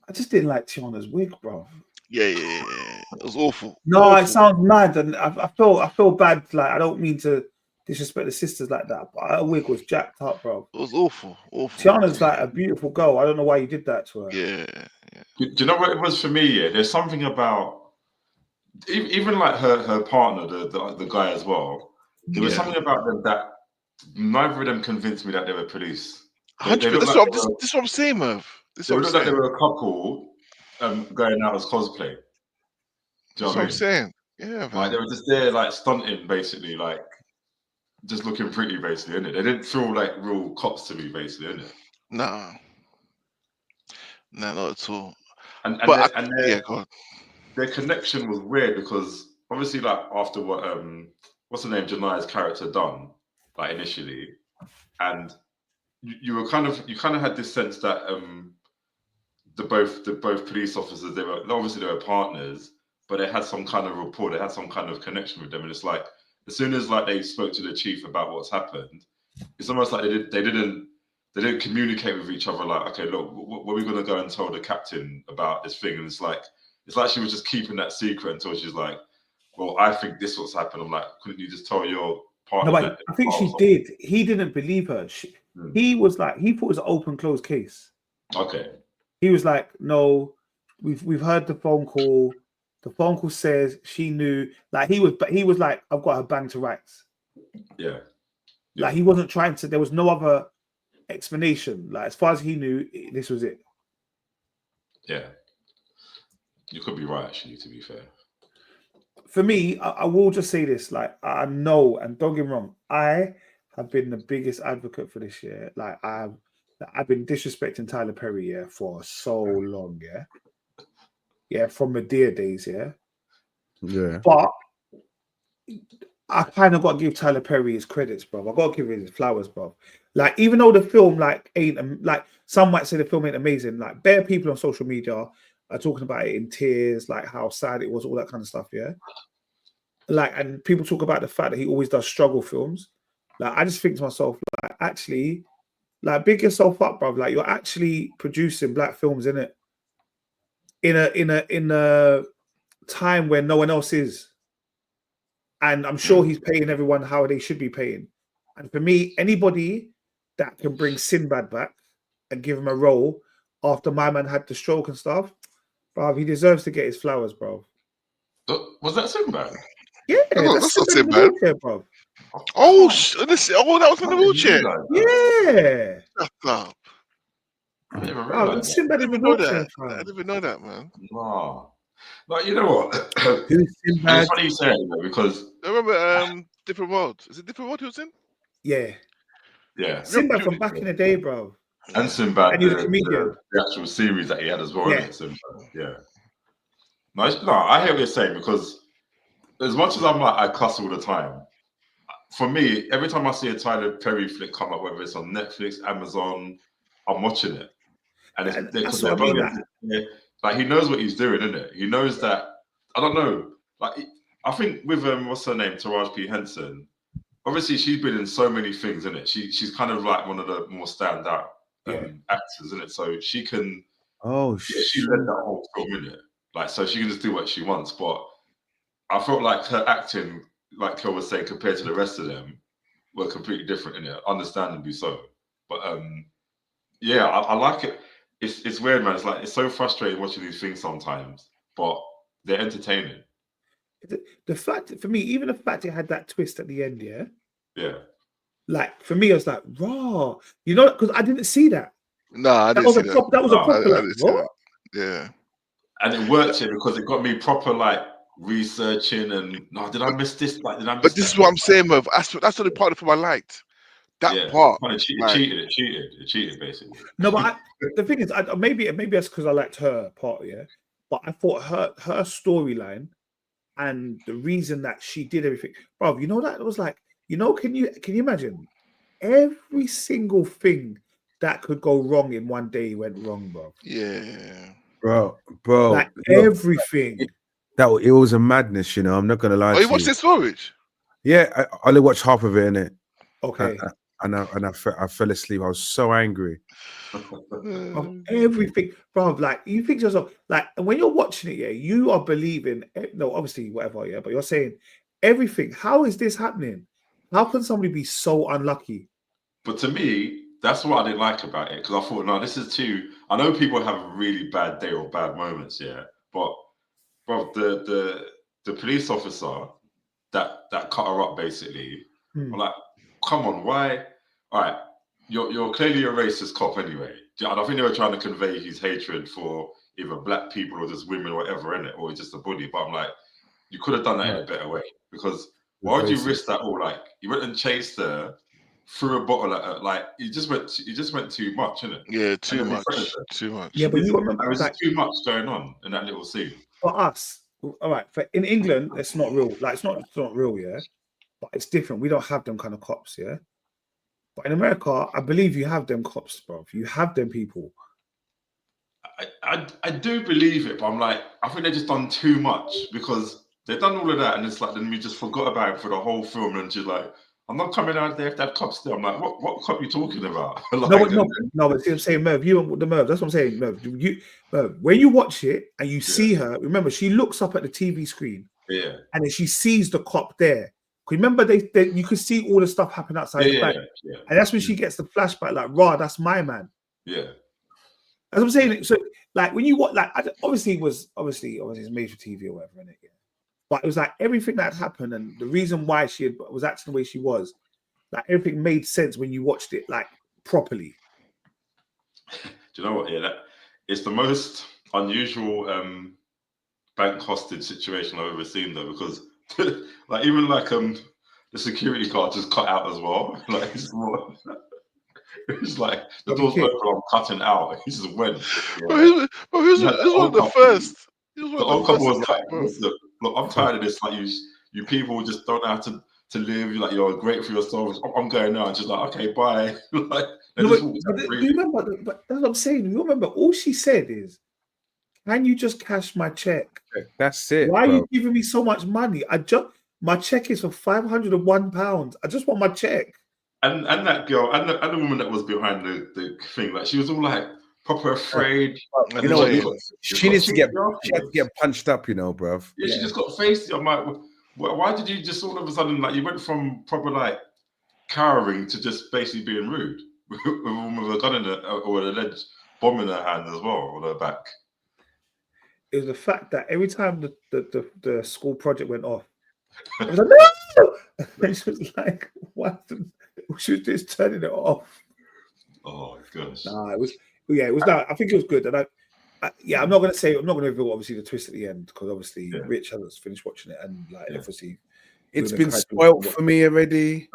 I just didn't like Tiana's wig, bro. Yeah. It was awful. No, awful. It sounds mad, and I feel bad. Like I don't mean to disrespect the sisters like that, but her wig was jacked up, bro. It was awful. Tiana's like a beautiful girl. I don't know why you did that to her. Yeah. Do you know what it was for me? Yeah, there's something about even like her partner, the guy as well. There was something about them that neither of them convinced me that they were police. 100%. This is what I'm saying, Merv. They looked like they were a couple going out as cosplay. That's what I'm saying. Yeah, like they were just there, like stunting, basically, like just looking pretty, basically, innit? They didn't feel like real cops to me, basically, innit? Nah, not at all. And God. Their connection was weird because obviously, like after what's the name, Janai's character done, like initially, and you kind of had this sense that the both police officers, they were partners, but they had some kind of rapport, they had some kind of connection with them, and it's like as soon as like they spoke to the chief about what's happened, it's almost like they didn't communicate with each other. Like, okay, look, what are we gonna go and tell the captain about this thing? And it's like she was just keeping that secret until she's like, well, I think this what's happened. I'm like, couldn't you just tell your partner? No, but I think she did. He didn't believe her. He was like, he thought it was an open closed case. Okay. He was like, no, we've heard the phone call. The phone call says she knew. Like he was like, I've got her bang to rights. Yeah. Like he wasn't trying to. There was no other explanation. Like as far as he knew, this was it. Yeah. You could be right, actually. To be fair. For me, I will just say this. Like I know, and don't get me wrong, I have been the biggest advocate for this year. Like I've been disrespecting Tyler Perry, for so long, from Medea days, But I kind of got to give Tyler Perry his credits, bro. I got to give him his flowers, bro. Like even though the film ain't like some might say the film ain't amazing, like bare people on social media are talking about it in tears, like how sad it was, all that kind of stuff, Like, and people talk about the fact that he always does struggle films. Like, I just think to myself, like, actually, like, big yourself up, bro. Like, you're actually producing black films, innit? In a time where no one else is. And I'm sure he's paying everyone how they should be paying. And for me, anybody that can bring Sinbad back and give him a role after my man had the stroke and stuff, bro, he deserves to get his flowers, bro. Was that Sinbad? Yeah, that's not Sinbad, bro. Oh, that was in the wheelchair. Yeah. Shut up. I didn't even Wow, realize it's Sinbad I in the didn't know wheelchair, that. I fam. didn't even know that, man. Nah. Like, you know what? Who's And Sinbad? it's funny you say it, you know, because I remember Different World. Is it Different World he was in? Yeah. yeah, Sinbad from back in the day, bro. and Sinbad, And he was a comedian. the actual series that he had as well, Yeah. isn't it? Sinbad, yeah. No, I hear what you're saying, because as much as I'm like I cuss all the time, for me, every time I see a Tyler Perry flick come up, whether it's on Netflix, Amazon, I'm watching it, and it's And because that's what I mean. like he knows what he's doing, isn't it? He knows that. I don't know. Like I think with what's her name, Taraji P Henson. Obviously, she's been in so many things, isn't it? She's kind of like one of the more standout actors, isn't it? So she can. Oh, She led that whole film, innit? Like, so she can just do what she wants. But I felt like her acting, like Kel was saying, compared to the rest of them, were completely different, innit? Understandably so. But yeah, I like it. It's weird, man. It's like it's so frustrating watching these things sometimes, but they're entertaining. The fact, for me, even the fact it had that twist at the end, Yeah. like for me, I was like, raw, you know, because I didn't see that. No, I That didn't was see a that. proper. That was a proper. I Like, didn't see what? that. Yeah. And it worked here because it got me proper like researching and no, did I miss this? Like, did I miss But this is what I'm saying, Merv. That's the part of the film I liked. That part. It cheated basically. No, but the thing is, maybe that's because I liked her part, But I thought her storyline and the reason that she did everything, bro. You know that it was like, you know, can you imagine every single thing that could go wrong in one day went wrong, bro? Yeah. bro. Like look, everything. it was a madness, you know. I'm not gonna lie Oh, to you you. watched this storage? Yeah, I only watched half of it, innit? Okay. And I fell asleep. I was so angry. Of everything, bro. Like you think to yourself, like when you're watching it, you are believing. No, obviously, whatever, but you're saying everything. How is this happening? How can somebody be so unlucky? But to me, that's what I didn't like about it, because I thought, no, this is too. I know people have a really bad day or bad moments, but bro, the police officer that cut her up basically, I'm like, come on, why? All right, you're clearly a racist cop anyway. I think they were trying to convey his hatred for either black people or just women or whatever, in it, or just a bully. But I'm like, you could have done that in a better way, because why would you risk that all? Like, you went and chased her, threw a bottle at her, like you just went too much, innit? Yeah, too much. Too much. Yeah, but you remember, there was too much going on in that little scene. For us, all right. For in England, it's not real. Like it's not real, but it's different. We don't have them kind of cops, But in America, I believe you have them cops, bro. You have them people. I do believe it, but I'm like, I think they've just done too much, because they've done all of that, and it's like then we just forgot about it for the whole film, and just like, I'm not coming out there if that cop's there. I'm like, what cop are you talking about? Like, no, but see, I'm saying, Merv, you and the Merv. That's what I'm saying, Merv. Merv, when you watch it and you see her, remember she looks up at the TV screen, and then she sees the cop there. Remember, you could see all the stuff happen outside the bank, and that's when she gets the flashback, like, "Rah, that's my man." Yeah. That's what I'm saying. So, like, when you watch, like, obviously it's made for TV or whatever, innit? But it was like everything that happened and the reason why she was acting the way she was, like everything made sense when you watched it like properly. Do you know what? Yeah, it's the most unusual bank hostage situation I've ever seen, though, because like even like the security guard just cut out as well. Like it's like the door's open, I'm cutting out. He just went. But who's one of the first? The old couple was like, look, I'm tired of this. Like you people just don't know how to live. Like you're great for yourselves. I'm going now. And she's like, okay, bye. Like, no, but do you remember? But that's what I'm saying. You remember all she said is, "Can you just cash my check?" That's it. Why bro. are you giving me so much money? My check is for £501. I just want my check. And that girl and the woman that was behind the thing, like she was all like proper afraid. You know what? She needs to get punched up, you know, bruv. Yeah, she just got faced. I'm like, why did you just all of a sudden, like, you went from proper like cowering to just basically being rude with a woman with a gun in her, or an alleged bomb in her hand as well, on her back. It was the fact that every time the school project went off, it was like, no! And she was like, "What?" She was just turning it off. Oh gosh. Nah, it was. Yeah, it was. That. I think it was good. And I'm not gonna say. I'm not gonna reveal obviously the twist at the end because obviously Rich hasn't finished watching it, and like obviously it's been spoilt for me already.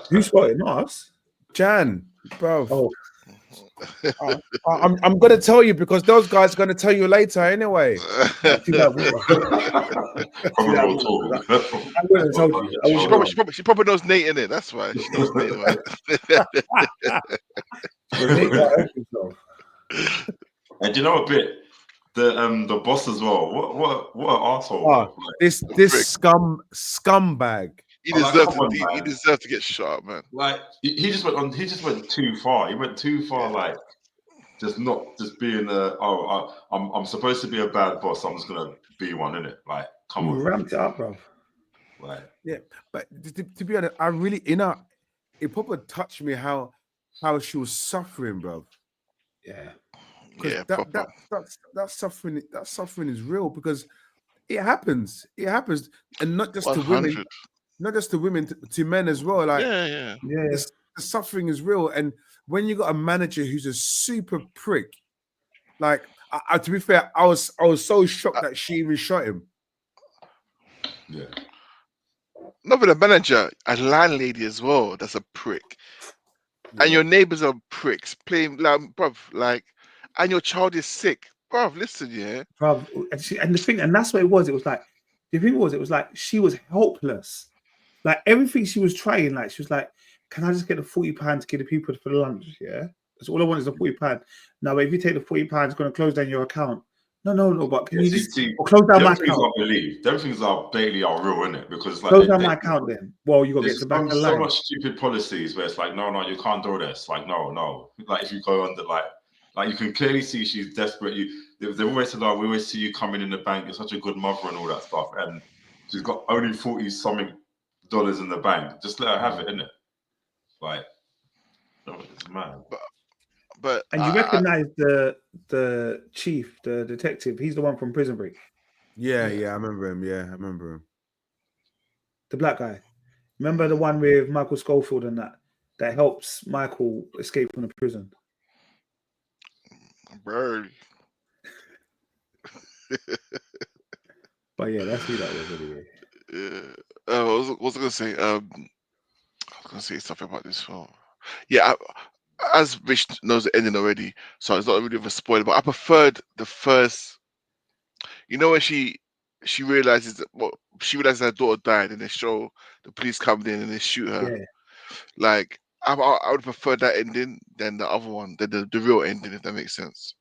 Who spoiled it? Not us. Jan, bro. Oh. I'm gonna tell you because those guys are gonna tell you later anyway. I wouldn't have told you. She probably knows Nate in it. That's why she knows Nate. And do you know a bit? The boss as well. What an arsehole. Oh, this scumbag. He deserved to get shot, man. Like he just went too far. He went too far, like just being I'm supposed to be a bad boss. I'm just gonna be one, innit? Like, come on. Ramped it up, bro. Like, yeah, but to be honest, I really, it probably touched me how she was suffering, bro. Yeah. Because that suffering is real because it happens, and not just 100. To women, not just to women, to men as well. Like, the suffering is real, and when you got a manager who's a super prick, like, to be fair, I was so shocked that she even shot him. Yeah. Not with a manager, a landlady as well. That's a prick, and your neighbors are pricks. Playing like, bruv, like. And your child is sick, bruv. Listen, bruv. And the thing, and that's what it was. It was like the thing was, it was like she was helpless. Like everything she was trying, like she was like, "Can I just get the £40 to give the people for the lunch? Yeah, that's all I want is the £40. Now, but if you take the £40, it's going to close down your account. No. But can you just close down my account? I believe them things are blatantly real, innit? Because like close down my account, then. Well, you got to get to back of the line. So much stupid policies where it's like, no, you can't do this. Like, no. Like if you go under like you can clearly see she's desperate. They've always said, "Oh, we always see you coming in the bank. You're such a good mother and all that stuff." And she's got only $40-something in the bank. Just let her have it, innit? Like, it's mad. But and you recognize the chief, the detective. He's the one from Prison Break. Yeah, I remember him. Yeah, I remember him. The black guy. Remember the one with Michael Schofield and that helps Michael escape from the prison. Bird. But yeah, that's who that was anyway. Yeah. What was I gonna say? I was gonna say something about this film. Yeah, as Rich knows the ending already, so it's not really of a spoiler. But I preferred the first. You know when she realizes that she realizes her daughter died, and they show the police coming in and they shoot her. Yeah. Like I would prefer that ending than the other one, the real ending, if that makes sense.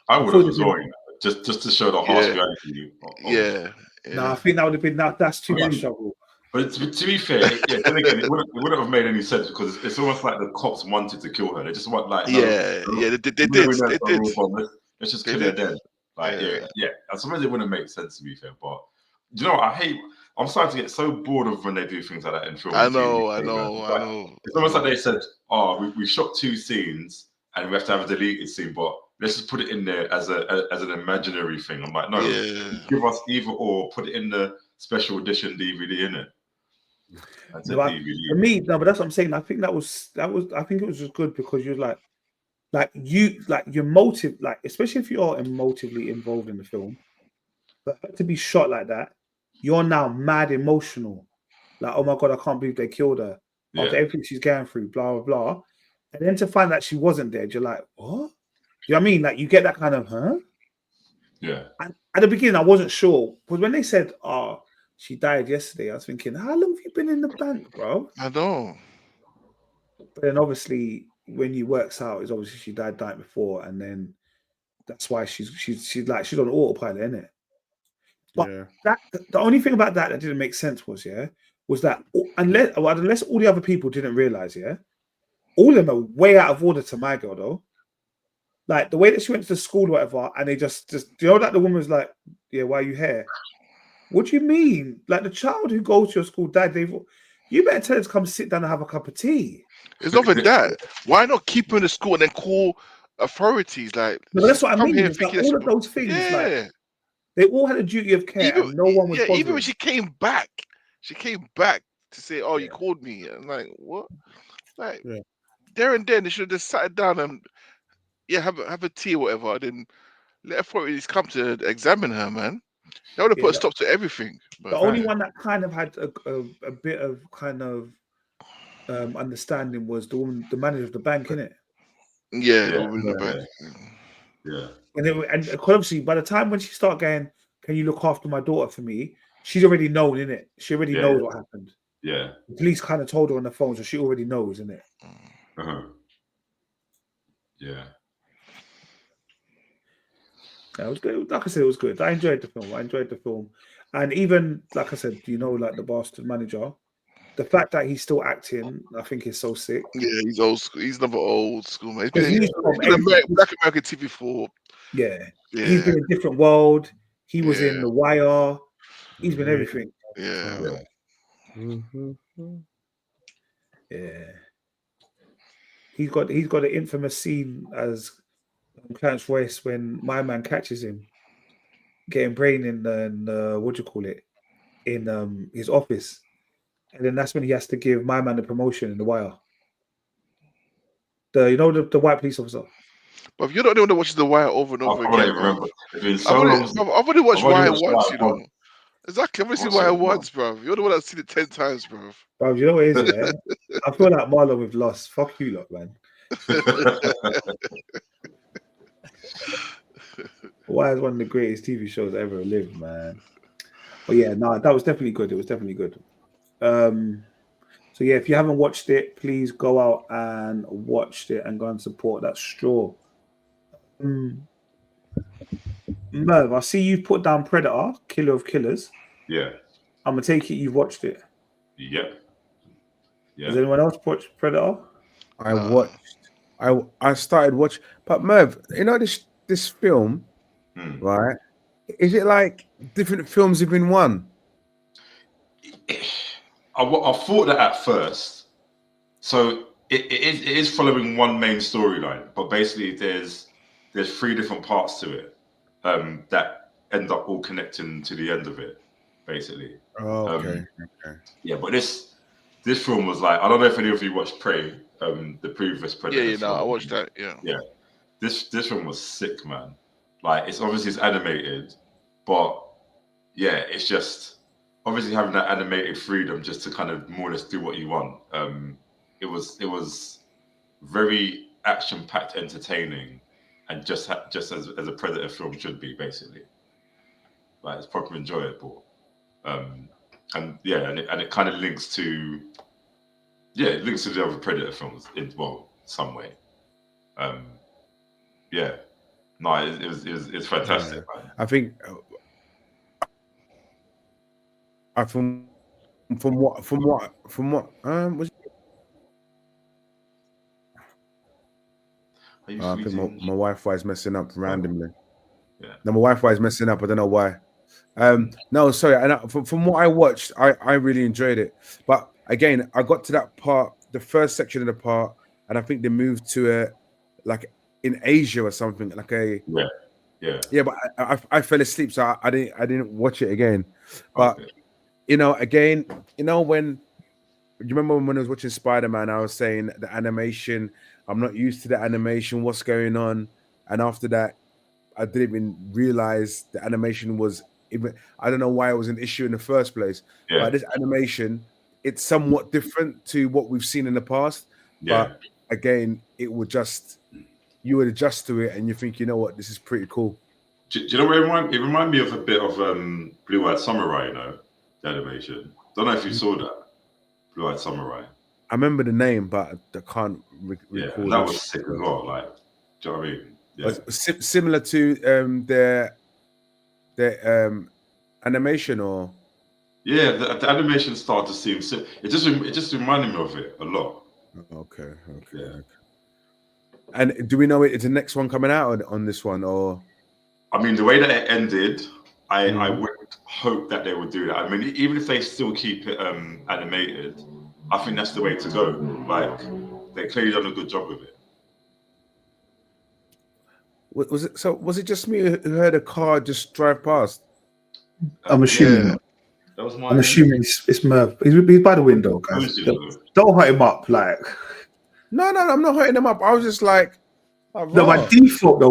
I would have enjoyed just to show the harsh reality. Yeah. No, I think that would have been that's too much trouble. But to be fair, then again, it wouldn't have made any sense because it's almost like the cops wanted to kill her. They just want like they did. Let's just kill her then. Like I suppose it wouldn't make sense to be fair, but you know what? I'm starting to get so bored of when they do things like that in films. I know. It's almost like they said, "Oh, we shot 2 scenes and we have to have a deleted scene, but let's just put it in there as an imaginary thing." I'm like, no, give us either or. Put it in the special edition DVD, innit? That's DVD. For me, no, but that's what I'm saying. I think that was. I think it was just good because you're your motive, like especially if you're emotively involved in the film, but to be shot like that, you're now mad emotional. Like, oh my god, I can't believe they killed her. After everything she's going through, blah blah blah, and then to find that she wasn't dead, you're like, what? You know what I mean? Like you get that kind of, huh? Yeah. And at the beginning, I wasn't sure because when they said, "Oh, she died yesterday," I was thinking, how long have you been in the bank, bro? I know. But then obviously, when you works out, is obviously she died the night before, and then that's why she's on autopilot, isn't it? But the only thing about that didn't make sense was that unless all the other people didn't realize, all of them are way out of order to my girl though. Like the way that she went to the school or whatever, and they just that the woman was like, "Yeah, why are you here?" What do you mean? Like the child who goes to your school died. You better tell her to come sit down and have a cup of tea. It's not even that. Why not keep her in the school and then call authorities? Like, no, that's what I mean. It's like all of those things. Like, they all had a duty of care, and no one was. Even when she came back, She came back to say, "Oh, you Yeah. called me." I'm like, what? Like Yeah. there and then they should have just sat down and have a tea or whatever, and then let authorities come to examine her, man. That would have Yeah, put a stop to everything. the But only one that kind of had a bit of kind of understanding was the woman, the manager of the bank, innit? yeah, the Yeah, woman in the Yeah. back. yeah, And obviously, by the time when she started going, "Can you look after my daughter for me?" She's already known, innit? She already Yeah, knows what happened. yeah. The police kind of told her on the phone, so she already knows, innit? Uh-huh. Yeah. Yeah, it was good. Like I said, it was good. I enjoyed the film. And even like I said, like the bastard manager, the fact that he's still acting, I think is so sick. Yeah, he's old school. He's another old school man. Because He's he's from been everything. Black American TV for Yeah, he's yeah, been in Different World. He was in yeah, The Wire. He's been everything. yeah. Yeah. Mhm. Yeah, he's got an infamous scene as Clarence Royce when my man catches him getting brain in what do you call it, in his office, and then that's when he has to give my man the promotion in The Wire. The white police officer. But if you're not the one that watches The Wire over and I over can't again, even bro. remember. It's been so long. I've only watched I've only Wire watched once, Wire you know. once. Exactly, I've only seen What's Wire it? once, bro. You're the one that's seen it 10 times, bro. Bro, you know what it is, yeah? I feel like Marlon with Lost. Fuck you lot, man. Why is one of the greatest TV shows ever lived, man? But yeah, no, that was definitely good. It was definitely good. So yeah, if you haven't watched it, please go out and watch it and go and support that straw. Merv, I see you put down Predator, Killer of Killers. Yeah. I'm gonna take it you've watched it. Yep. Has Yeah. anyone else watched Predator? I watched. I started watching, but Merv, this film, right? Is it like different films have been one? I thought that at first. So it is following one main storyline, but basically there's 3 different parts to it that end up all connecting to the end of it, basically. Oh, okay. Yeah, but this film was like, I don't know if any of you watched Prey, the previous Predator. Yeah, no, I film. watched that. Yeah. Yeah, this one was sick, man. Like it's animated, but yeah, it's just obviously having that animated freedom just to kind of more or less do what you want. It was very action packed, entertaining, and just as a Predator film should be, basically. Like it's proper enjoyable. And it kind of links to the other Predator films in some way. Yeah, no, it's fantastic. Yeah. Man. I think from what was Are you I think freezing? my Wi-Fi is messing up randomly. Yeah. No, my Wi-Fi is messing up. I don't know why. No, sorry. And from what I watched, I really enjoyed it. But again, I got to that part, the first section of the part, and I think they moved to like in Asia or something, like a yeah. But I fell asleep, so I didn't watch it again. But Okay. again, when you remember when I was watching Spider-Man, I was saying the animation. I'm not used to the animation. What's going on? And after that, I didn't even realize the animation was even. I don't know why it was an issue in the first place. Yeah. But this animation, it's somewhat different to what we've seen in the past. Yeah. But again, you would adjust to it, and you think, you know what, this is pretty cool. Do you know what it reminded me of a bit of Blue-Eyed Samurai, the animation. Don't know if you saw that. Blue-Eyed Samurai. I remember the name, but I can't recall. Yeah, that was sick as well. Like, do you know what I mean? Yeah. Similar to their animation, or yeah, the animation started to seem. It just reminded me of it a lot. Okay. Yeah. And do we know it's the next one coming out on this one, or? I mean, the way that it ended, I would hope that they would do that. I mean, even if they still keep it animated, I think that's the way to go. Like, they clearly done a good job with it. Was it just me who heard a car just drive past? I'm assuming. That was my. I'm assuming it's Merv. He's by the window, guys. Don't hurt him up, like. No, I'm not hurting him up. I was just like, no, by default,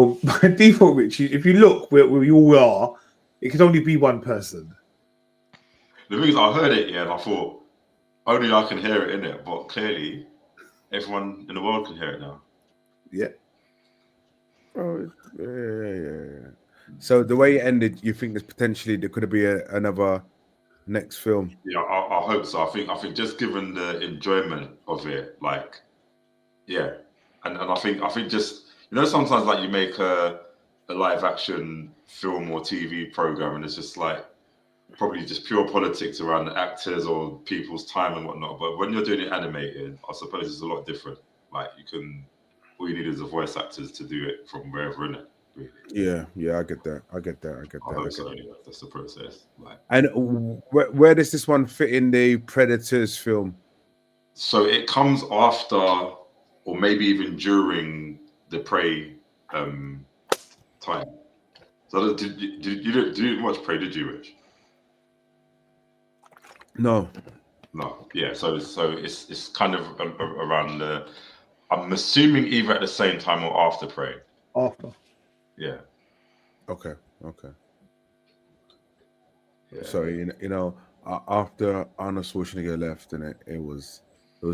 Rich. If you look where you all are, it can only be one person. The thing is, I heard it, yeah, and I thought only I can hear it in it, but clearly everyone in the world can hear it now. Yeah. Oh, yeah. So the way it ended, you think there could be another next film? Yeah, I hope so. I think just given the enjoyment of it, like, yeah, and I think just sometimes like you make a live action film or TV program, and it's just like probably just pure politics around the actors or people's time and whatnot. But when you're doing it animated, I suppose it's a lot different. Like all you need is the voice actors to do it from wherever in it. Really. Yeah, I get that. I hope so. Yeah, that's the process. Like, and where does this one fit in the Predators film? So it comes after, or maybe even during the Prey time. So did you didn't watch Prey, did you, Rich? No. Yeah. So it's kind of around the. I'm assuming either at the same time or after Prey. After. Yeah. Okay. Yeah. So after Arnold Schwarzenegger left, and it was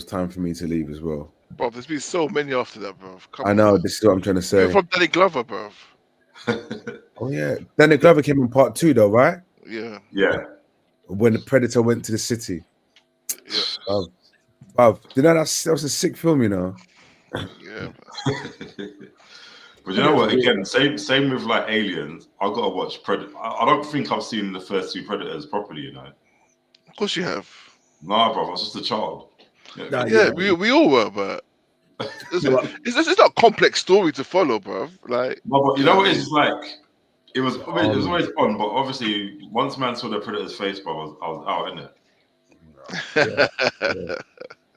time for me to leave as well. Bro, there's been so many after that, bro. I know. This is what I'm trying to say. Even from Danny Glover, bro. Oh yeah, Danny Glover came in part 2, though, right? Yeah. Yeah. When the Predator went to the city. Yeah. You know that was a sick film, you know. Yeah. But you know what? Again, same with like Aliens. I gotta watch Predator. I don't think I've seen the first 2 Predators properly. You know. Of course you have. Nah, bro. I was just a child. Yeah, we all were, but it's not a complex story to follow, bro. Like, no, but you know what? It's like it was always fun, but obviously once man saw the Predator's face, bro, I was out in it. Yeah.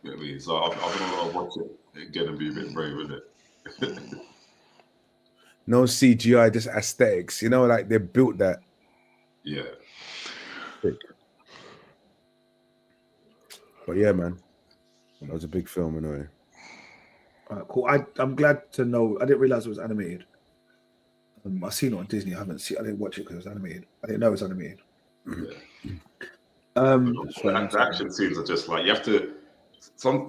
You know what I mean? So I'm gonna watch it again and be a bit brave with it. No CGI, just aesthetics. You know, like they built that. Yeah. But yeah, man, that was a big film anyway. All right, cool. I'm glad to know. I didn't realize it was animated. I've seen it on Disney. I didn't watch it because it was animated. I didn't know it was animated. Yeah. The action scenes are just like you have to.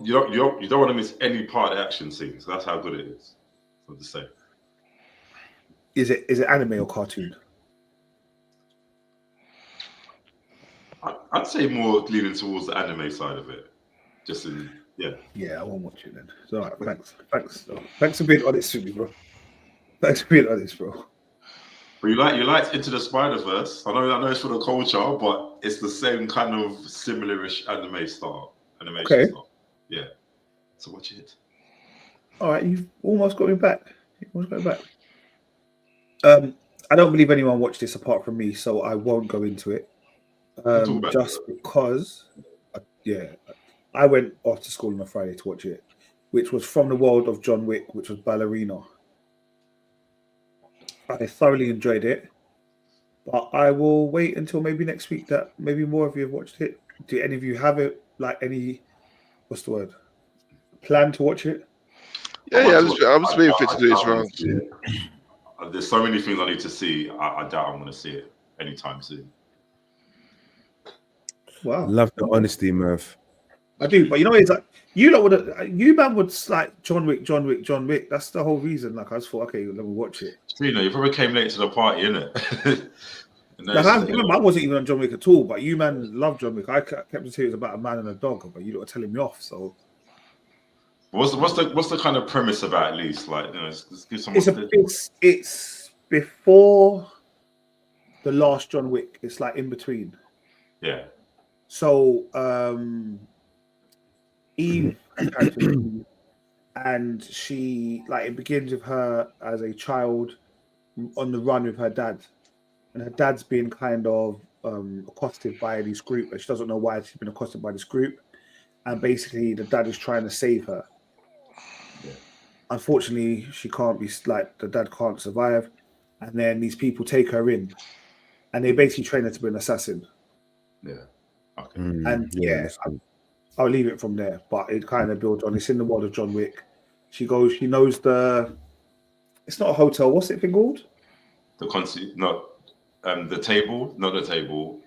You don't want to miss any part of the action scenes. That's how good it is. So to say. Is it anime or cartoon? I'd say more leaning towards the anime side of it. Yeah, I won't watch it then. It's all right. Thanks for being honest with me, bro. Thanks for being honest, bro. But you liked Into the Spider-Verse. I know it's for the culture, but it's the same kind of similarish animation style. Yeah. So watch it. All right, you've almost got me back. I don't believe anyone watched this apart from me, so I won't go into it. Just because, I went off to school on a Friday to watch it, which was from the world of John Wick, which was Ballerina. I thoroughly enjoyed it, but I will wait until maybe next week that maybe more of you have watched it. Do any of you have it? Like any, what's the word? Plan to watch it? Yeah, I'm just waiting for it to do its rounds. There's so many things I need to see. I doubt I'm going to see it anytime soon. Wow, love the honesty, Murph. I do, but you know, it's like you would like John Wick. That's the whole reason. Like I just thought, okay, let me watch it. You probably came late to the party, innit? I wasn't even on John Wick at all, but you man love John Wick. I kept saying it was about a man and a dog, but you were telling me off. So, what's the kind of premise about? At least, like, let's give someone. It's before the last John Wick. It's like in between. Yeah. So, Eve, and she it begins with her as a child on the run with her dad. And her dad's being kind of accosted by this group, and she doesn't know why she's been accosted by this group. And basically, the dad is trying to save her. Yeah. Unfortunately, she can't be the dad can't survive, and then these people take her in, and they basically train her to be an assassin. Yeah. Okay. And listen. I'll leave it from there. But it kind of builds on. It's in the world of John Wick. She knows it's not a hotel. What's it thing called? The table, not the table.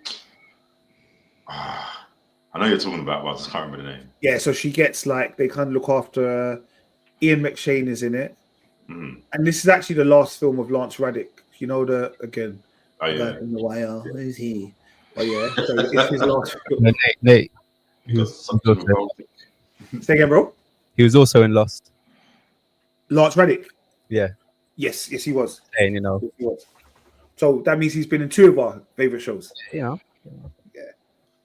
I know you're talking about, but I just can't remember the name. Yeah, so she gets like they kind of look after her. Ian McShane is in it, and this is actually the last film of Lance Reddick. You know the guy from The Wire. Who's he? Oh yeah, so it's his last film. Nate. Say again, bro. He was also in Lost. Lance Reddick. Yeah. Yes, he was. And, you know. Yes, he was. So that means he's been in 2 of our favorite shows. You know. Yeah.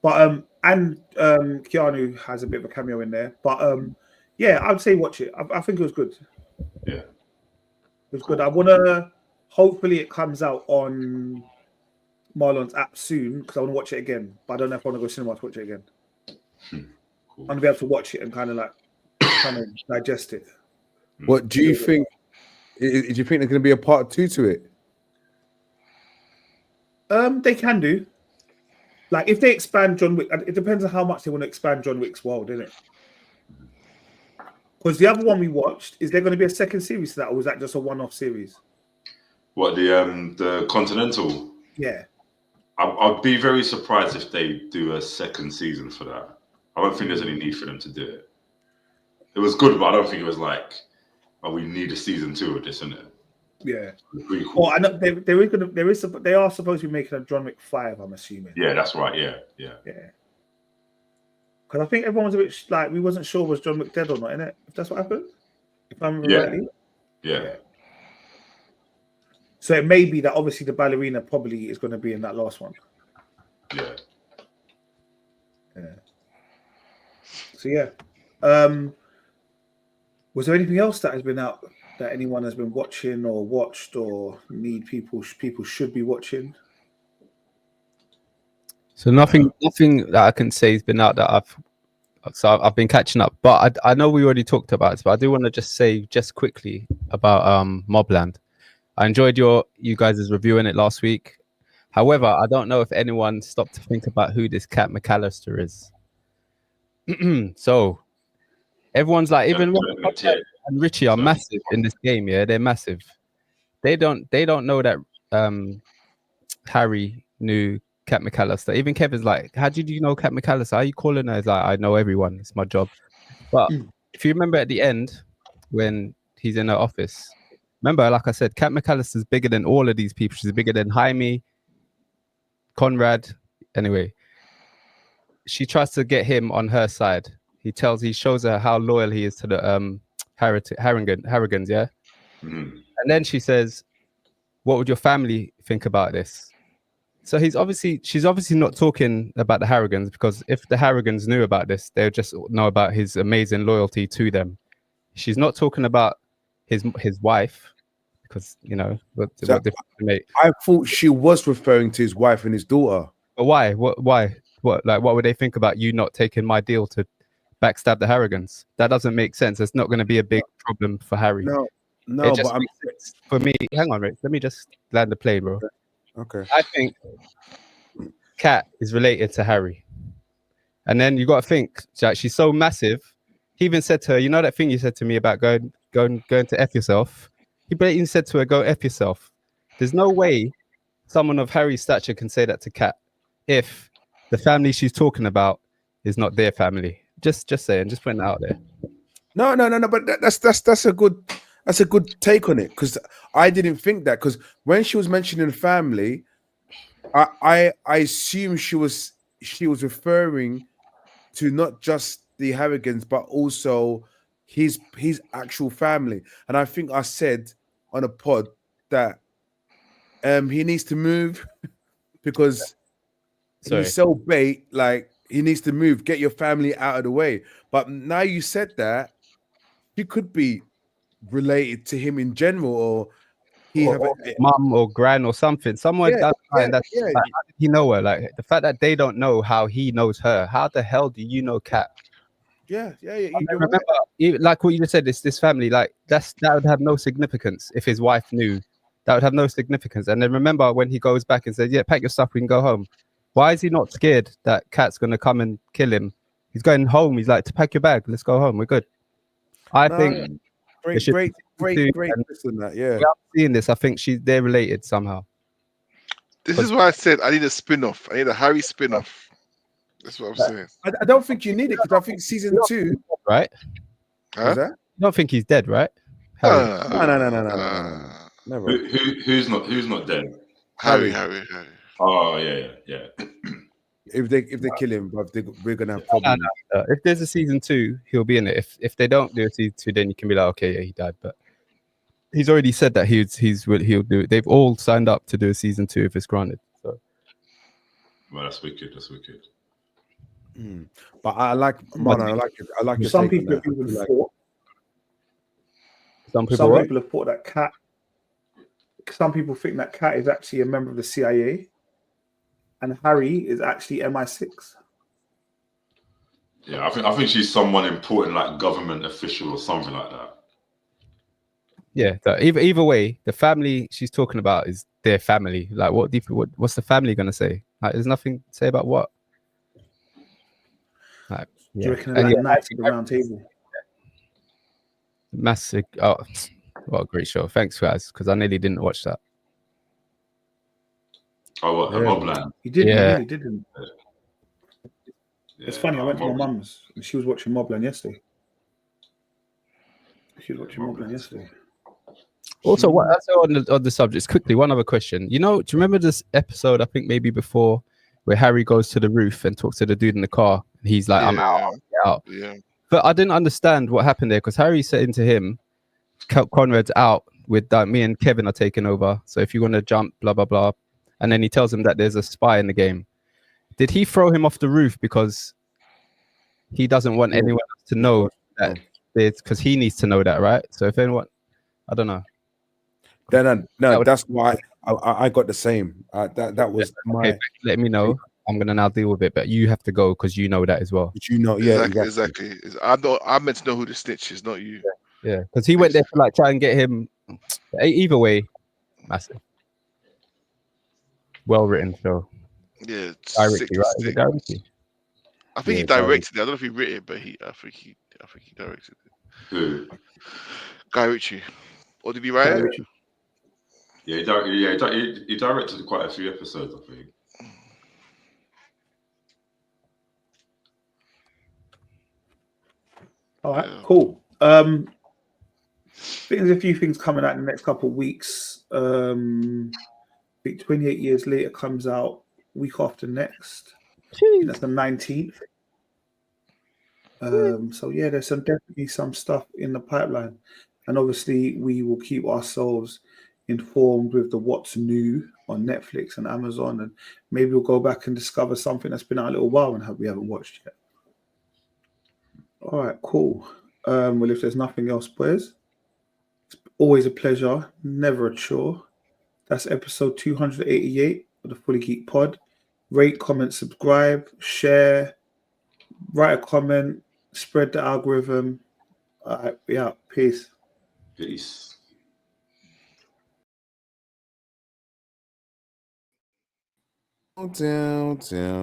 But Keanu has a bit of a cameo in there. But yeah, I'd say watch it. I think it was good. Yeah. It was good. I wanna hopefully it comes out on Marlon's app soon because I want to watch it again. But I don't know if I want to go cinema to watch it again. Cool. I want to be able to watch it and kind of digest it. What do you think? Do you think there's going to be a part 2 to it? They can do. Like if they expand John Wick, it depends on how much they want to expand John Wick's world, isn't it? Because the other one we watched, is there going to be a second series to that, or was that just a one-off series? What, the Continental? Yeah. I'd be very surprised if they do a second season for that. I don't think there's any need for them to do it. It was good, but I don't think it was like, oh, we need a season 2 of this, isn't it? Yeah. Pretty cool. Well, I know they are supposed to be making a John Wick 5, I'm assuming. Yeah, that's right. Yeah. Because I think everyone was a bit like we wasn't sure was John Wick dead or not, innit? If that's what happened, if I remember rightly. Yeah. So it may be that obviously the ballerina probably is going to be in that last one. Yeah. So yeah. Was there anything else that has been out that anyone has been watching or watched or people should be watching? So nothing that I can say has been out that I've been catching up. But I know we already talked about it, but I do want to just say just quickly about Mobland. I enjoyed you guys' reviewing it last week. However, I don't know if anyone stopped to think about who this Cat McAllister is. So everyone's like, even and Richie are massive in this game. Yeah, they're massive. They don't know that Harry knew Cat McAllister. Even Kevin's like, how did you know Cat McAllister? How are you calling her? He's like, I know everyone. It's my job. But if you remember at the end when he's in her office, remember, like I said, Cat McAllister's bigger than all of these people. She's bigger than Jaime, Conrad. Anyway, she tries to get him on her side. He shows her how loyal he is to the Harrigans, yeah? And then she says, what would your family think about this? So she's obviously not talking about the Harrigans, because if the Harrigans knew about this, they would just know about his amazing loyalty to them. She's not talking about his wife, because what difference to make. I thought she was referring to his wife and his daughter. But why? Why? What would they think about you not taking my deal to backstab the Harrigans? That doesn't make sense. It's not going to be a big problem for Harry. No, but for me, hang on, Rick. Let me just land the plane, bro. Okay. I think Kat is related to Harry, and then you got to think that she's so massive. He even said to her, "You know that thing you said to me about going to F yourself." He even said to her, "Go F yourself." There's no way someone of Harry's stature can say that to Kat if the family she's talking about is not their family. Just saying, just putting it out there. No. But that's a good take on it, because I didn't think that, because when she was mentioning family, I assume she was referring to not just the Harrigans but also his actual family. And I think I said on a pod that he needs to move because you sell bait, like he needs to move, get your family out of the way. But now you said that, he could be related to him in general, or mum or gran or something. Someone how did he know her? Like the fact that they don't know how he knows her. How the hell do you know Kat? Yeah. Remember, like what you just said, this family, like that would have no significance if his wife knew. That would have no significance. And then remember when he goes back and says, "Yeah, pack your stuff, we can go home." Why is he not scared that Kat's gonna come and kill him? He's going home. He's like, to pack your bag. Let's go home. We're good. I No, think great should twist on that. Yeah. without seeing this, I think they're related somehow. This is why I said I need a spin-off. I need a Harry spin-off. That's what I'm saying. I don't think you need it because I think season 2, Right? Huh? was that? You don't think he's dead, right? Harry. No. Never. Who's not dead? Harry. Oh yeah. If they kill him, but we're gonna have problems. If there's a season 2, he'll be in it. If they don't do a season 2, then you can be like, okay, yeah, he died. But he's already said that he'll do it. They've all signed up to do a season 2 if it's granted. So, well, that's wicked. But I like Mano. I like your Some take people on have even that. thought. some Some people, people have thought that Kat. Some people think that Kat is actually a member of the CIA, and Harry is actually MI6. Yeah, I think she's someone important, like government official or something like that. yeah. Either way, the family she's talking about is their family. Like, what's the family gonna say? Like, there's nothing to say about what. Like, Do you reckon they're like knights at the round table? massive. Oh, what a great show! Thanks, guys, because I nearly didn't watch that. Oh, what? Yeah. Mobland? He didn't. Yeah. He really didn't. It's funny. I went to my Mobland. mum's and she was watching Mobland yesterday. Also, what on the subjects quickly? One other question. Do you remember this episode? I think maybe before, where Harry goes to the roof and talks to the dude in the car. And he's like, "I'm out, get out." Yeah. But I didn't understand what happened there because Harry's saying to him, "Conrad's out with me and Kevin are taking over. So if you want to jump, blah blah blah," and then he tells him that there's a spy in the game. Did he throw him off the roof because he doesn't want anyone else to know that? Because he needs to know that, right? So if anyone, I don't know. No, that's why I got the same. That was my. Okay, let me know. I'm gonna now deal with it, but you have to go because you know that as well. But you know, yeah, Exactly. I'm meant to know who the snitch is, not you. Yeah, because he went there to like try and get him. Either way, massive. Well written show. Yeah, Directly, right? Is it directly? I think he directed it. I don't know if he wrote it, but I think he directed it. Who? Guy Ritchie. Or did he write it? Yeah, he directed quite a few episodes, I think. All right, cool. I think there's a few things coming out in the next couple of weeks. I think 28 Years Later comes out week after next. I think that's the 19th. So yeah, there's definitely some stuff in the pipeline, and obviously we will keep ourselves informed with the what's new on Netflix and Amazon, and maybe we'll go back and discover something that's been out a little while and we haven't watched yet. All right, cool. Well, if there's nothing else, boys, it's always a pleasure, never a chore. That's episode 288 of the Fully Geek Pod. Rate, comment, subscribe, share, write a comment, spread the algorithm. All right, we out. Peace. Down.